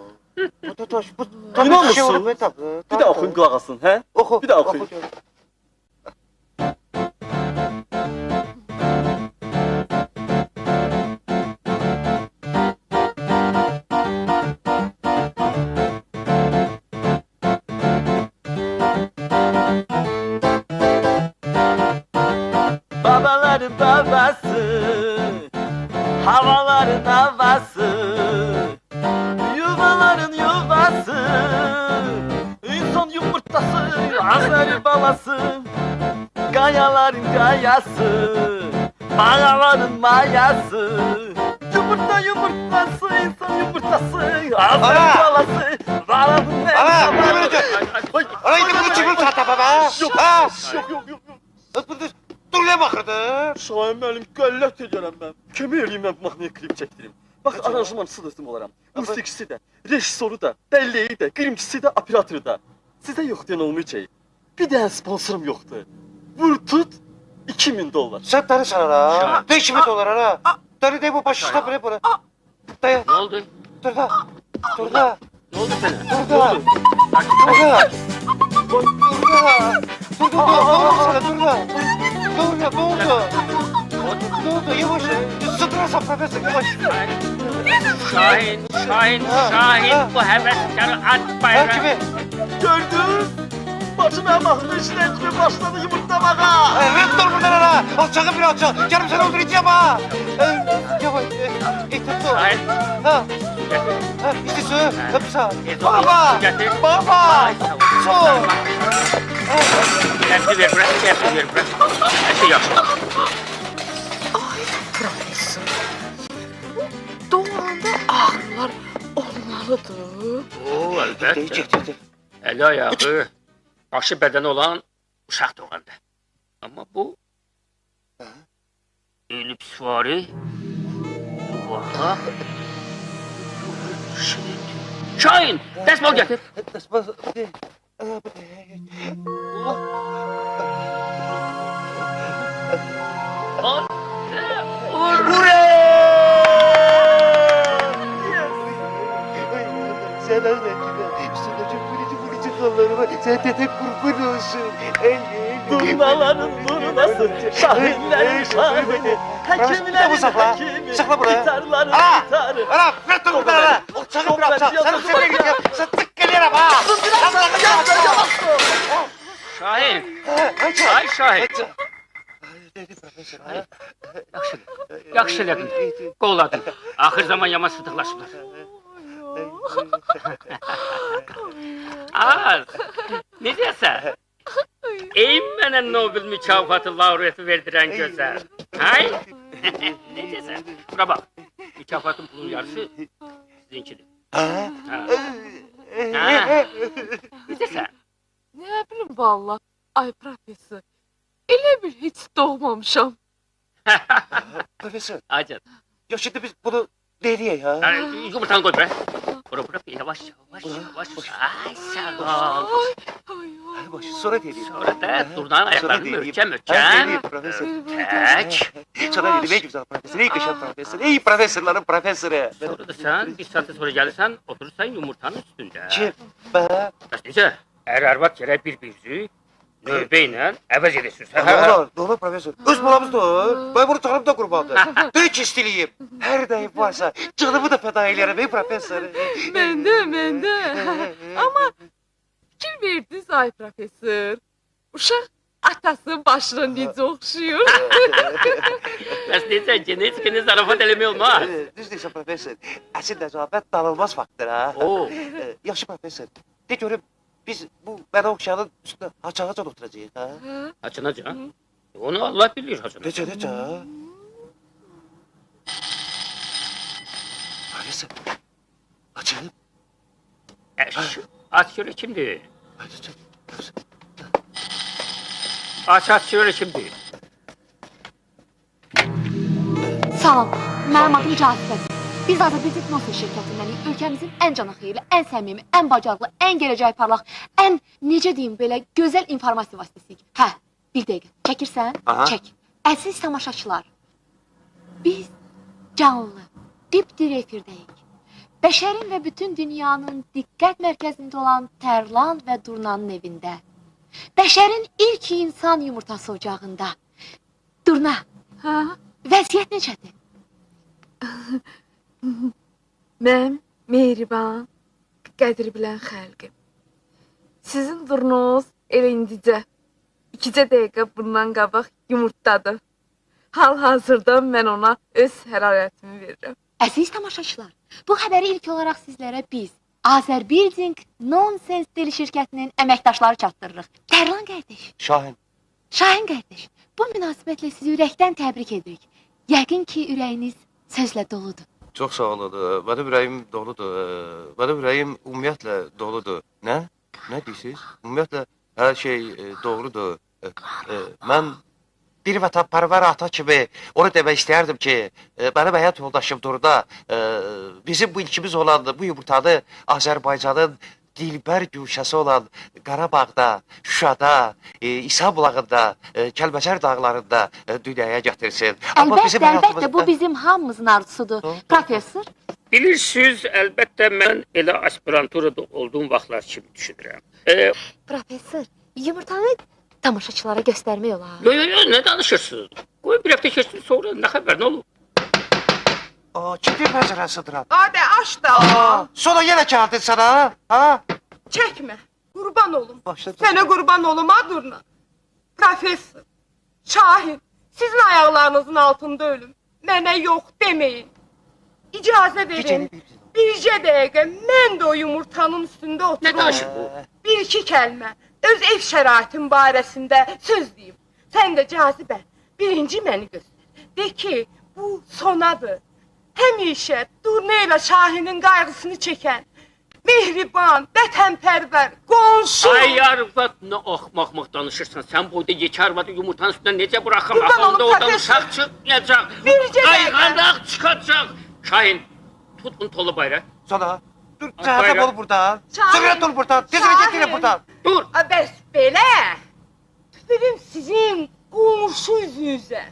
İnanmırsın? Bir də oxuyun qulaq asın, hə? Oxu. Bir də oxuyun. Babaların babası, havaların havası, yuvaların yuvası, insan yumurtası, Azeri balası, kayaların kayası, mayaların mayası, yumurtası, insan yumurtası, Azeri balası, balanın Ana, bunu indi bunu çıkır çatapa be. ha? Yox, Ha? yox. Dur ne baxırdı? Şahin müəllim qəllət edirəm mən. Kömək eləyim mən bu mahnıya klip çəkdirim. Bax, aranjmançısı da özüm olaram. Musiqisi də, rejissoru da, bəlleyi də, qrimçisi də, operatoru da. Sizdə yoxdur, nə olmayacaq? Bir dənə sponsorum yoxdur. Vur tut, $2000. Sen tanırsan ha? Ne işimi dolar ha? Tanı de bu başı üstüne böyle böyle. Daya. Ne oldu? Dur da. Dur da. Ne oldu sana? Dur da. Dur da. Dur da. Dur da. Ne oldu sana? Dur da. Dur da. Ne oldu? Ne oldu? Yavaş. Sıtırasam profesör yavaş. Şahin, bu həvəskarı at bayrağı. Kimi? Gördün? Bacı mənim mahnının içinə kimi başladı yumurtlamağa. Evet dur buradan ana. Alçağı bir alçak. Canım seni öldüreceğim ha. Yavaş. Tut. Şahin. Ha. Ha. İşte su. Hepsa. Baba. Baba. Su. Qəbri ver, bırak. Hər şey yaxşı. Ay, professor. Doğanda ağrılar olmalıdır. Oo, əlbəttə. Əli ayağı, başı bədəni olan uşaq doğanda. Amma bu ölüb süvari, vaha, Şahin, dəsmal gətir. Dəsmal. Sen anlatın. Üstündeki fırıcı kollarıma sen de kurban olsun. Durnaların durnası, şahinlerin şahini, hekimlerin hekimi, gitarların gitarı. Ana, ver dur buradan ana. Alçağı bir alçak. Sen üzerine gideceğim. Sen tık geliyorum ha. Şahin. Ay Şahin. Yaxşı elədin, qovladın. Axır zaman yaman sıdıqlaşıblar. Necəsə? Ey mənə Nobel mükafatı laureatı verdirən gözəl. Hay? Necəsə? Bura bax, mükafatın pulun yarısı sizinkidir. Necəsə? Ne bileyim valla. Ay professor. Elə bir heç doğmamışam. Profesör. Acın. Ya şimdi biz bunu nereye ya? Yumurtanı koy bre. Bura yavaş. Ay sağ ol. Yavaş sonra deneyeyim. Sonra da durnağın ayaklarını möhkəm. Profesör. Tək. Sonra dedim ey güzel profesör, ey kışan profesör, ey profesörlerin profesörü. Sonra da sen bir saat sonra gelirsen oturursan yumurtanın üstünde. Kim? Ben. Bəs necə? Ər arvad gərək bir-birinizi növbə ilə əvəz edirsiniz. Doğru profesör. Öz balamızdır. Ben bunu tanrım da kurbandır. Tek istiliyim. Her daim varsa canımı da feda ederim ey profesör. Ben de. Ama fikir verdiniz ay professor. Uşaq atasının başına necə oxşuyur. Bəs necə genetikini zarafat eləmək olmaz. Düz deyirsən profesör. Əsil nəcabət danılmaz faktdır ha. Yaxşı profesör. De görüm biz bu mənə oxşayanın üstündə haçanacan oturacağıq ha. Haçanacan? Onu Allah bilir haçanacan. Necə? Profesör. Açalım. Aç görək kimdir? Aç görək kimdir? Salam, mənim adım Cazibədir. Biz Azərbaycan Kinosu şirkətindənik. Ölkəmizin ən canaxeyirli, ən səmimi, ən bacarıqlı, ən gələcək parlaq, ən necə deyim belə gözəl informasiya vasitəsiyik. Hə, bir dəqiqə. Çəkirsən? Çək. Əziz tamaşaçılar, biz canlı, dip-diri efirdəyik. Bəşərin və bütün dünyanın diqqət mərkəzində olan Tərlan və Durnanın evində. Bəşərin ilk insan yumurtası ocağında. Durna, vəziyyət necədir? Mən mehriban, qədri bilən xəlqim. Sizin durnunuz elə indicə, 2 dəqiqə bundan qabaq yumurtdadır. Hal-hazırda mən ona öz hərarətimi verirəm. Əziz tamaşaçılar, bu xəbəri ilk olaraq sizlərə biz, Azerbuilding Nonsense dili şirkətinin əməkdaşları çatdırırıq. Tərlan qardaş. Şahin qardaş, bu münasibətlə sizi ürəkdən təbrik edirik. Yəqin ki, ürəyiniz sözlə doludur. Çox sağ olun. Mənim ürəyim doludur. Mənim ürəyim ümumiyyətlə doludur. Nə? Nə deyirsiniz? Ümumiyyətlə Hər şey doğrudur. Mən bir vətənpərvər ata kimi onu demək istəyərdim ki, mənim həyat yoldaşım Durna bizim bu ilkimiz olan bu yumurtanı Azərbaycanın dilbər güşəsi olan Qarabağda, Şuşada, İsa bulağında, Kəlbəcər dağlarında dünyaya gətirsin. Əlbəttə, bu bizim hamımızın arzusudur. Professor? Bilirsiniz, əlbəttə mən elə aspiranturada olduğum vaxtlar kimi düşünürəm. Professor, yumurtanı tamaşaçılara göstərmək olar. Yo, nə danışırsınız? Qoy bir həftə keçsin sonra nə xəbər, nə olur? Ciddi pəncərəsidir. Hadi aç da. Sonra yenə gəldin sənə, ha? Çəkmə. Qurban olum. Sənə qurban olum, ha Durna. Professor, Şahin, sizin ayaqlarınızın altında ölüm. Mənə yox deməyin. İcazə verin. Bircə dəqiqə mən də o yumurtanın üstündə oturum. Nə danışır bu? Bir iki kəlmə. Öz ev şəraitim barəsində söz deyim. Sən də cazibə. Birinci məni göstər. De ki, bu sonadır. Həmişə Durna ilə Şahinin qayğısını çəkən, mehriban, vətənpərvər, qonşu. Ay arvad, nə axmaq danışırsan. Sən boyda yekə arvadı yumurtanın üstündən necə buraxım? Qurban olum, Oradan professor. uşaq çıxmayacaq. Bircə dəqiqə. Qayğanaq çıxacaq. Şahin, tut bunu tolu bayra. Sonra, dur, cəhənnəm ol buradan. Şahin, Zırət ol buradan, tezirə getirin buradan. Dur. Bəs belə, tüpürüm sizin qonşu üzünüzə.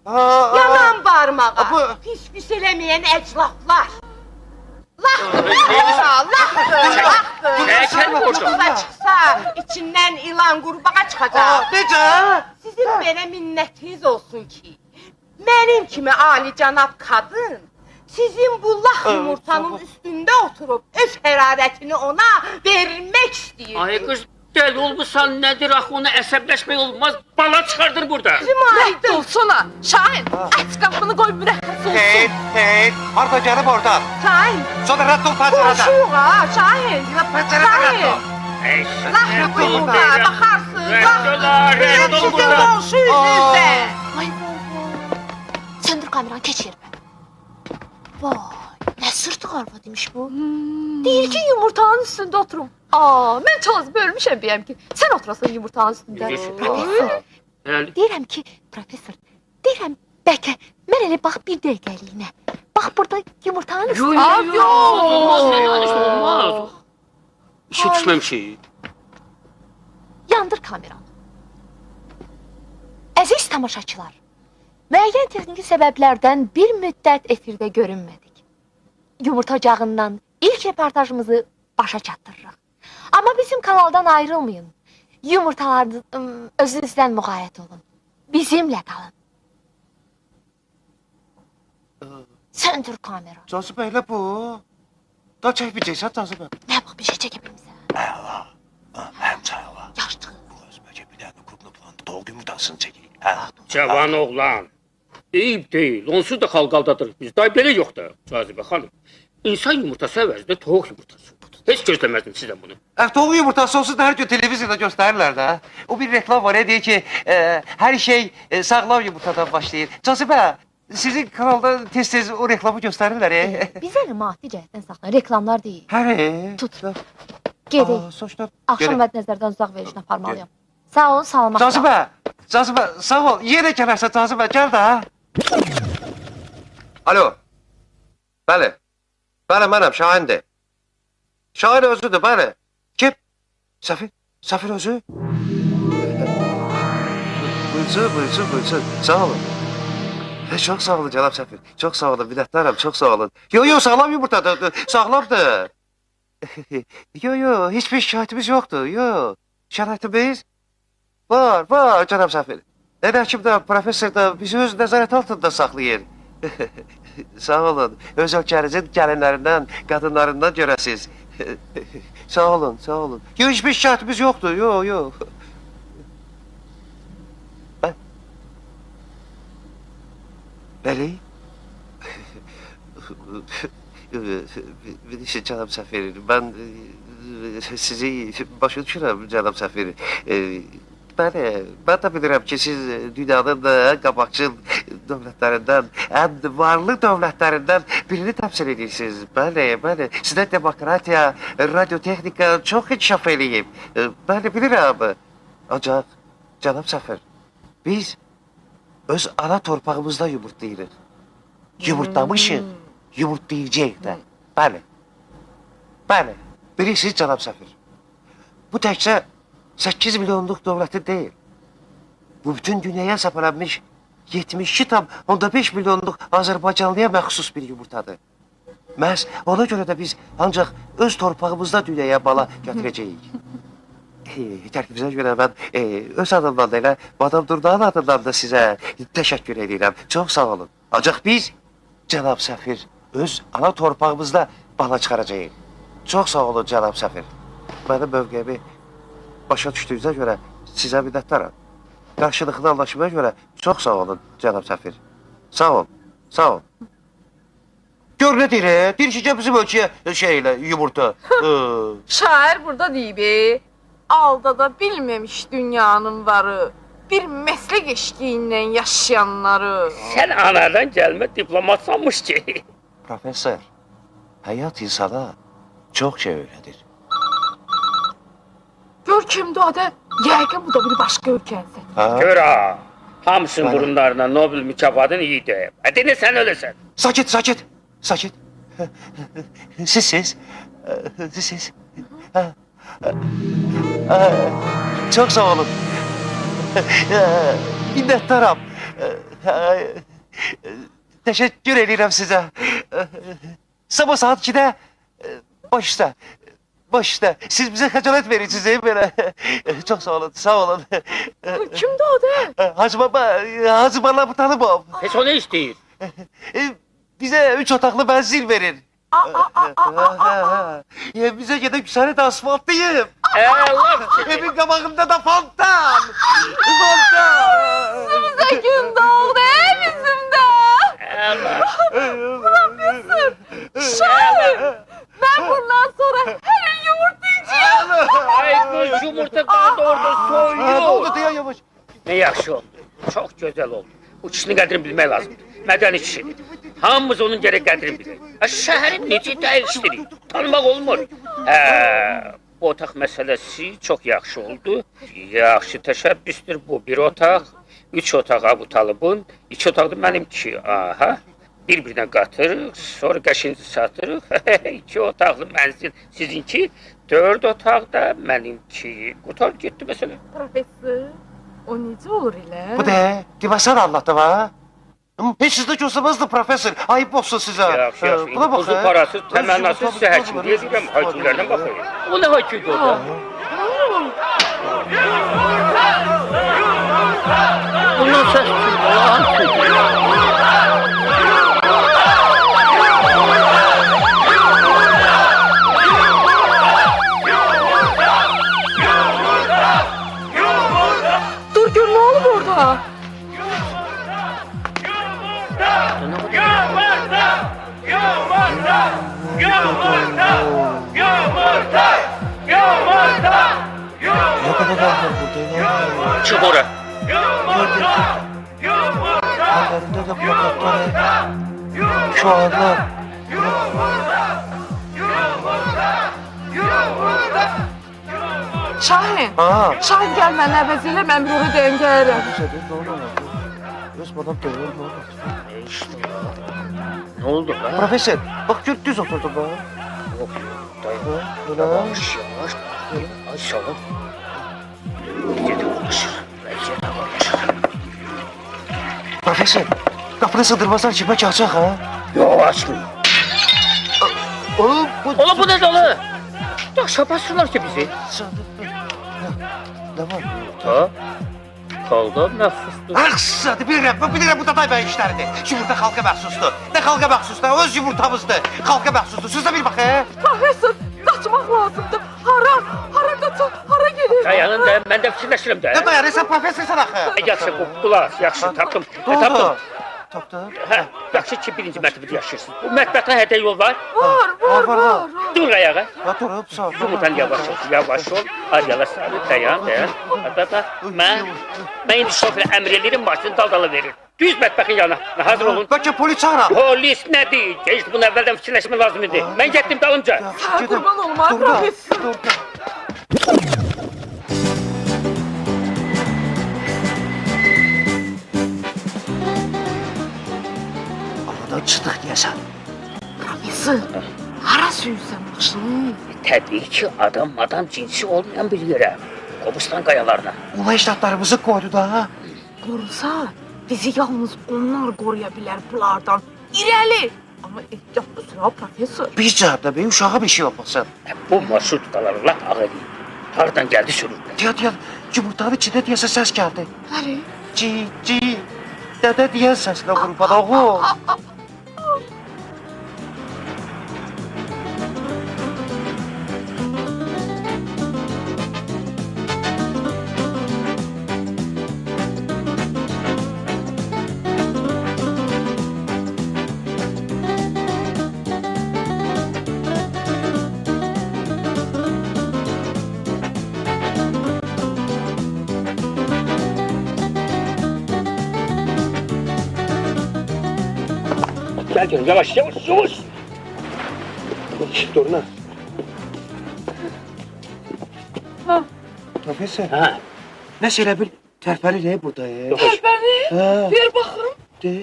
Yanan barmağa, pis eləməyən əclaflar. Laxdır. Çıxsa, içindən ilan qurbağa çıxacaq. Necə? Sizin belə minnətiniz olsun ki, mənim kimi alicanab qadın, sizin bu lax yumurtanın üstündə oturub öz hərarətini ona vermək istəyir. Ay qız, dəli olmuşsan nədir axı, ona əsəbləşmək olmaz, bala çıxardır burada. Rədd olsana, Şahin, aç qapını qoy mürəxəs olsun. Hey, harada gəlib oradan. Şahin. Sonra rədd ol pəncərədən. Qonşuyuq ha, Şahin. Pəncərədən rədd ol. Lax yumurta, baxarsın. Rədd ol Sizin qonşu üzünüzdə. Ay baba. Söndür kameranı, keç yerime. Vay, ne sırtıq arvad imiş bu. Deyir ki yumurtanın üstünde oturum. Mən çalışıb ölmüşəm bəyəm ki, sən oturasın yumurtanın üstündə. Professor, deyirəm ki, professor, deyirəm bəlkə mən elə bax bir dəqiqəliyinə. Bax burada yumurtanın üstündə. Olmaz. İşe düşməmişik. Yandır kameranı. Əziz tamaşaçılar, müəyyən texniki səbəblərdən bir müddət efirdə görünmədik. Yumurtacağından ilk reportajımızı başa çatdırırıq. Amma bizim kanaldan ayrılmayın. Yumurtalarınız özünüzdən müğayət olun. Bizimlə qalın. Söndür kamera. Cazibə elə bu. Da çəkməyəcəksən Cazibə. Nə bax, bir şey çəkə bilmirsən. Əla. Həm çayla. Yaşlı. Bu özbəcə bir dənə qurnu bulan doğ yumurtasını çəkir. Cavan oğlan. Eyib deyil, onsuz da xalq aldadırıq biz. Day belə yox da, Cazibə xanım. İnsan yumurtası əvəzində toğ yumurtası. Heç gözləməzdim sizdən bunu. Toğ yumurtası olsun da hər gün televiziyada göstərirlər də. O bir reklam var, deyir ki, hər şey sağlam yumurtadan başlayır. Cazibə, sizin kanalda tez-tez o reklamı göstərirlər. Bizə maddi cəhətdən saxlayın, reklamlar deyil. Həri. Tut. Gedək. Axşam və nəzərdən uzaq verişini aparmalıyam. Sağ olun, salamat. Cazibə, sağ ol. Yenə gələrsən Cazibə, gəl də. Alo. Bəli. Bəli, mənəm, Şahindir. Şahin özüdür, bəli. Kim? Səfir özü? Buyursun. Sağ olun. Çox sağ olun, cənab Səfir. Çox sağ olun, minnətdarım, çox sağ olun. Yo, sağlam yumurtadır, sağlamdır. Yo, heç bir şikayətimiz yoxdur, yo. Şəraitimiz var, cənab Səfir. Həkim də, professor da bizi öz nəzarət altında saxlayır. Sağ olun, öz ölkənizin gəlinlərindən, qadınlarından görəsiz. Sağ olun. Yo, heç bir şikayətimiz yoxdur, yo. Bəli? Cənab Səfir, mən sizi başa düşürəm, cənab Səfir. Bəli, mən də bilirəm ki, siz dünyanın qabaqcıl dövlətlərindən, ən varlı dövlətlərindən birini təmsil edirsiniz. Bəli, bəli. Sizdə demokratiya, radiotexnika çox inkişaf eləyib. Bəli, bilirəm. Ancaq, cənab səfir, biz öz ana torpağımızda yumurtlayırıq. Yumurtlamışıq, yumurtlayacaq da. Bəli. Bəli. Bilirsiniz, cənab səfir. Bu təkcə 8 milyonluq dövləti deyil. Bu bütün dünyaya səpələnmiş 72,5 milyonluq Azərbaycanlıya məxsus bir yumurtadır. Məhz ona görə də biz ancaq öz torpağımızda dünyaya bala gətirəcəyik. Tərkibinizə görə mən öz adımdan da elə Madam Durnanın adından da sizə təşəkkür edirəm. Çox sağ olun. Ancaq biz, cənab səfir, öz ana torpağımızda bala çıxaracağıq. Çox sağ olun, cənab səfir. Mənim mövqeyimi başa düşdüyünüzə görə sizə minnətdaram. Qarşılıqlı anlaşmaya görə çox sağ olun, cənab səfir. Sağ ol, sağ ol. Gör nə deyir, deyir ki, bizim ölçüyə yumurta. Şair burada deyib, aldada bilməmiş dünyanın varı, bir məslək eşqiyilə yaşayanları. Sən anadan gəlmə diplomat sanmış ki. Professor, həyat insana çox şey öyrədir. Gör kimdir adı? Yəqin bu da bir başqa ölkənsin. Gör ha, hamısının burunlarına Nobel mükafatını yiydi. Hadi ne sen öylesin. Sakit, sakit, sakit. Sizsiz, siz. Çok sağ olun. Minnettarım. Teşekkür ederim size. Sabah saat 2'de başta. Başta. Siz bize xəcalet verirsiniz böyle. Çok sağ olun, sağ olun. Kimdi o da? Hacı baba, Hacı bana bu tanımam. Pes o ne isteyir? Bize 3 otaqlı benzin verin. Bize gedək güzəri də asfaltlıyım. Evin qabağında da fontan. Fontan. Bizimdə gün doğdu, bizim də. Profesör, şair. Ben bundan sonra her gün yumurtlayacağım. Ay bu yumurta kaldı orada soyuyor. Ne oldu diye yavaş. Ne yaxşı oldu. Çok güzel oldu. Bu kişinin qədrini bilmək lazımdır. Mədəni kişidir. Hamımız onun gərək qədrini bilir. Şəhəri necə dəyişdirir? Tanımaq olmur. Bu otaq məsələsi çox yaxşı oldu. Yaxşı təşəbbüsdür bu. Bir otaq, 3 otaq Abu Talibin, 2 otaq da mənimki. Aha. Bir-birinə qatırıq, sonra qəşinci satırıq. 2 otaqlı mənzil sizinki, 4 otaq da mənimki. Qutar getdi məsələ. Profesör, o necə olur elə? Bu da, divasan anlattı ha? Heç sizdə gözləməzdi profesör, ayıb olsun sizə. Yaxşı, yaxşı. Uzun parasız, təmənnasız sizə həkim deyə deyirəm, haykülərdən baxayım. O nə hayküdür orada? Bundan səs Dur gör, nə olub orada? Ne kadar var burada ya? Çık ora. Ellerinde de plakatları. Şu anda. Şahin, Şahin gəl mənə əvəz elə, mən bir oraya deyim gəlirəm. Öz bana dövür, ne olur? Ne oldu lan? Profesör, bak gör düz oturdu bak. Yok, dayan. Öyle. Yavaş, yavaş. Ay sağ ol. Bence de konuşur. Bence de konuşur. Profesör, kapını sığdırmazlar kime çalacak ha? Yok, açmıyor. Oğlum bu ne dalı? Daşa basırlar ki bizi. Ne var? Ha? Xalqa məxsusdur. Haksızdı, bilirəm bu da day bəy işləridir. Yumurta xalqa məxsusdur. Nə xalqa məxsusdur, öz yumurtamızdır. Xalqa məxsusdur, sizə bir bax, Profesör, qaçmaq lazımdır. Hara qaçaq, hara gelir? Dayanın da, mən də fikirləşirəm də. Ne dayanırsan, profesorsan axı? Yaxşı, qulaq, yaxşı, tapdım. Tapdın? Hə, yaxşı ki, birinci mərtəbədə yaşayırsınız. Bu mətbəxdə hədə yol var? Var. Dur ayağa. Durub, sağ ol. Yumurtan yavaş ol. Aryala sarı, dayan. Mən indi şoförə əmr eləyirim, maşını dal-dala verir. Düz mətbəxin yanına. Hazır olun. Bəlkə polis çağıraq. Polis nədir? Heç bunu əvvəldən fikirləşmə lazım idi. Mən getdim dalımca. Sağ qurban olma, professor. Aradan çıxdıq deyəsən. Professor, hara sürürsən maşını? Təbii ki, adam cinsi olmayan bir yerə. Qobustan qayalarına. Ula işlatlarımızı qoydu da. Qorusa, bizi yalnız onlar qoruya bilər bunlardan. İrəli! Amma ehtiyatlı sür ha, professor. Bir cəhətdə be, uşağa bir şey olmasın. Bu marşrutkalar lap ağır değil. Hardan geldi sürürdü? Deyət, yumurtanın içində deyəsə səs gəldi. Nəri? Ci, dədə deyən səslə qurban oğul. Gel canım, yavaş. Durna. Ha. Profesör. Ha. Nəsə elə bil tərpəli ne burada ya? Tərpəni, Ha. ver baxım. De.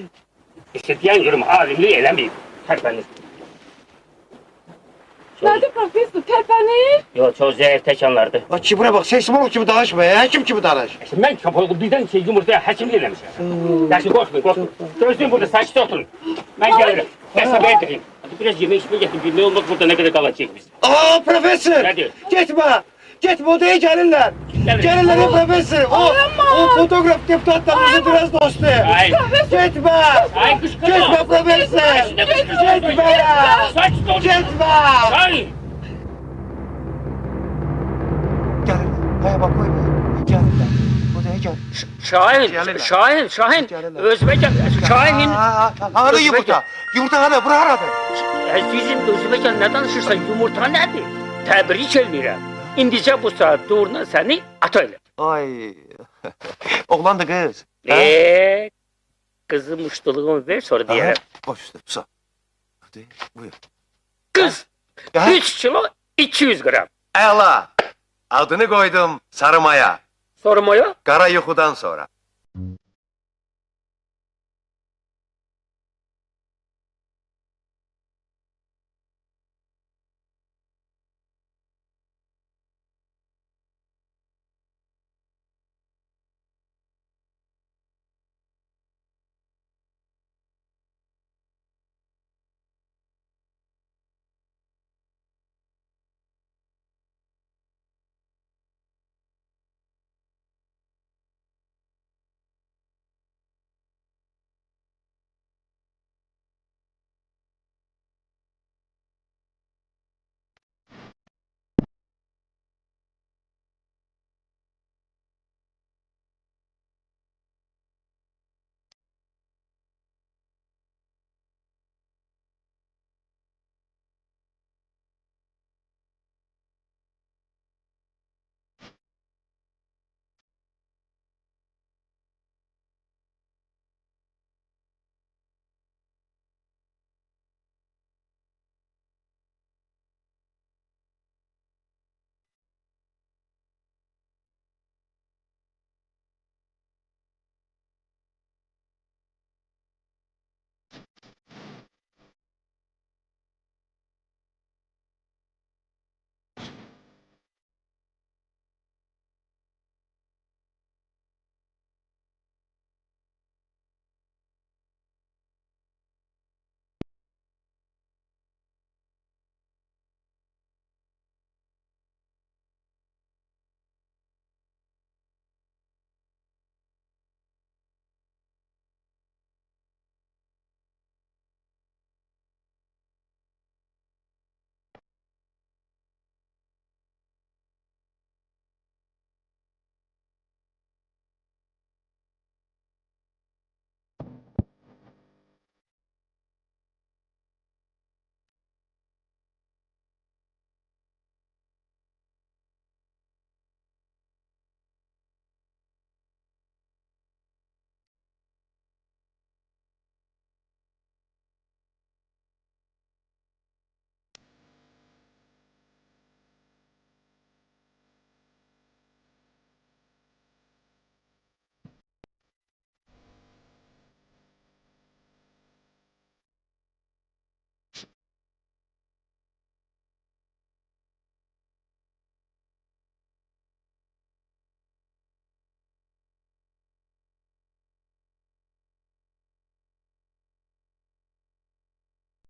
İstediyen yorum alimli eləmeyim. Tərpənir. Nədir professor, tərpəni? Yo, çok zehir tekanlardı. Bak ki buna bak, seysmolog gibi danışma ya. Kim gibi danış? Ben kapalı birden şey yumurtaya həkimlik eləmişəm. Dersin korkmayın. Gözlüyün burada, sakit oturun. Ben gelirim. Qəsəbə edireyim. Biraz yemək içmə gətirin, ne olmaz burada, ne kadar kalacaq biz. Aa profesör! Nədir? Gitme odaya gelirler. Gelirler ya profesör. O fotoğraf deputatlarımızın biraz dostu. Ay. Gitme. Ay kışkırma. Gitme profesör. Gitme ya. Sakit ol. Gitme. Ay. Gelirler. Haya bak koyma. Gelirler. Odaya gel. Şahin. Özüme gel. Şahin. Hara yumurta? Yumurta hara? Bura haradır? Əzizim, özümə gəl, nə danışırsan? Yumurta nədir? Təbrik eləyirəm. İndicə bu saat doğrudan səni ata elə. Ay. Oğlan da kız. Kızı muştuluğumu ver, sonra deyərəm. Baş üstə, sağ. Hadi, buyur. Qız, 3 kilo 200 gram. Əla. Adını koydum Sarı Maya. Sarı Maya? Kara yuxudan sonra.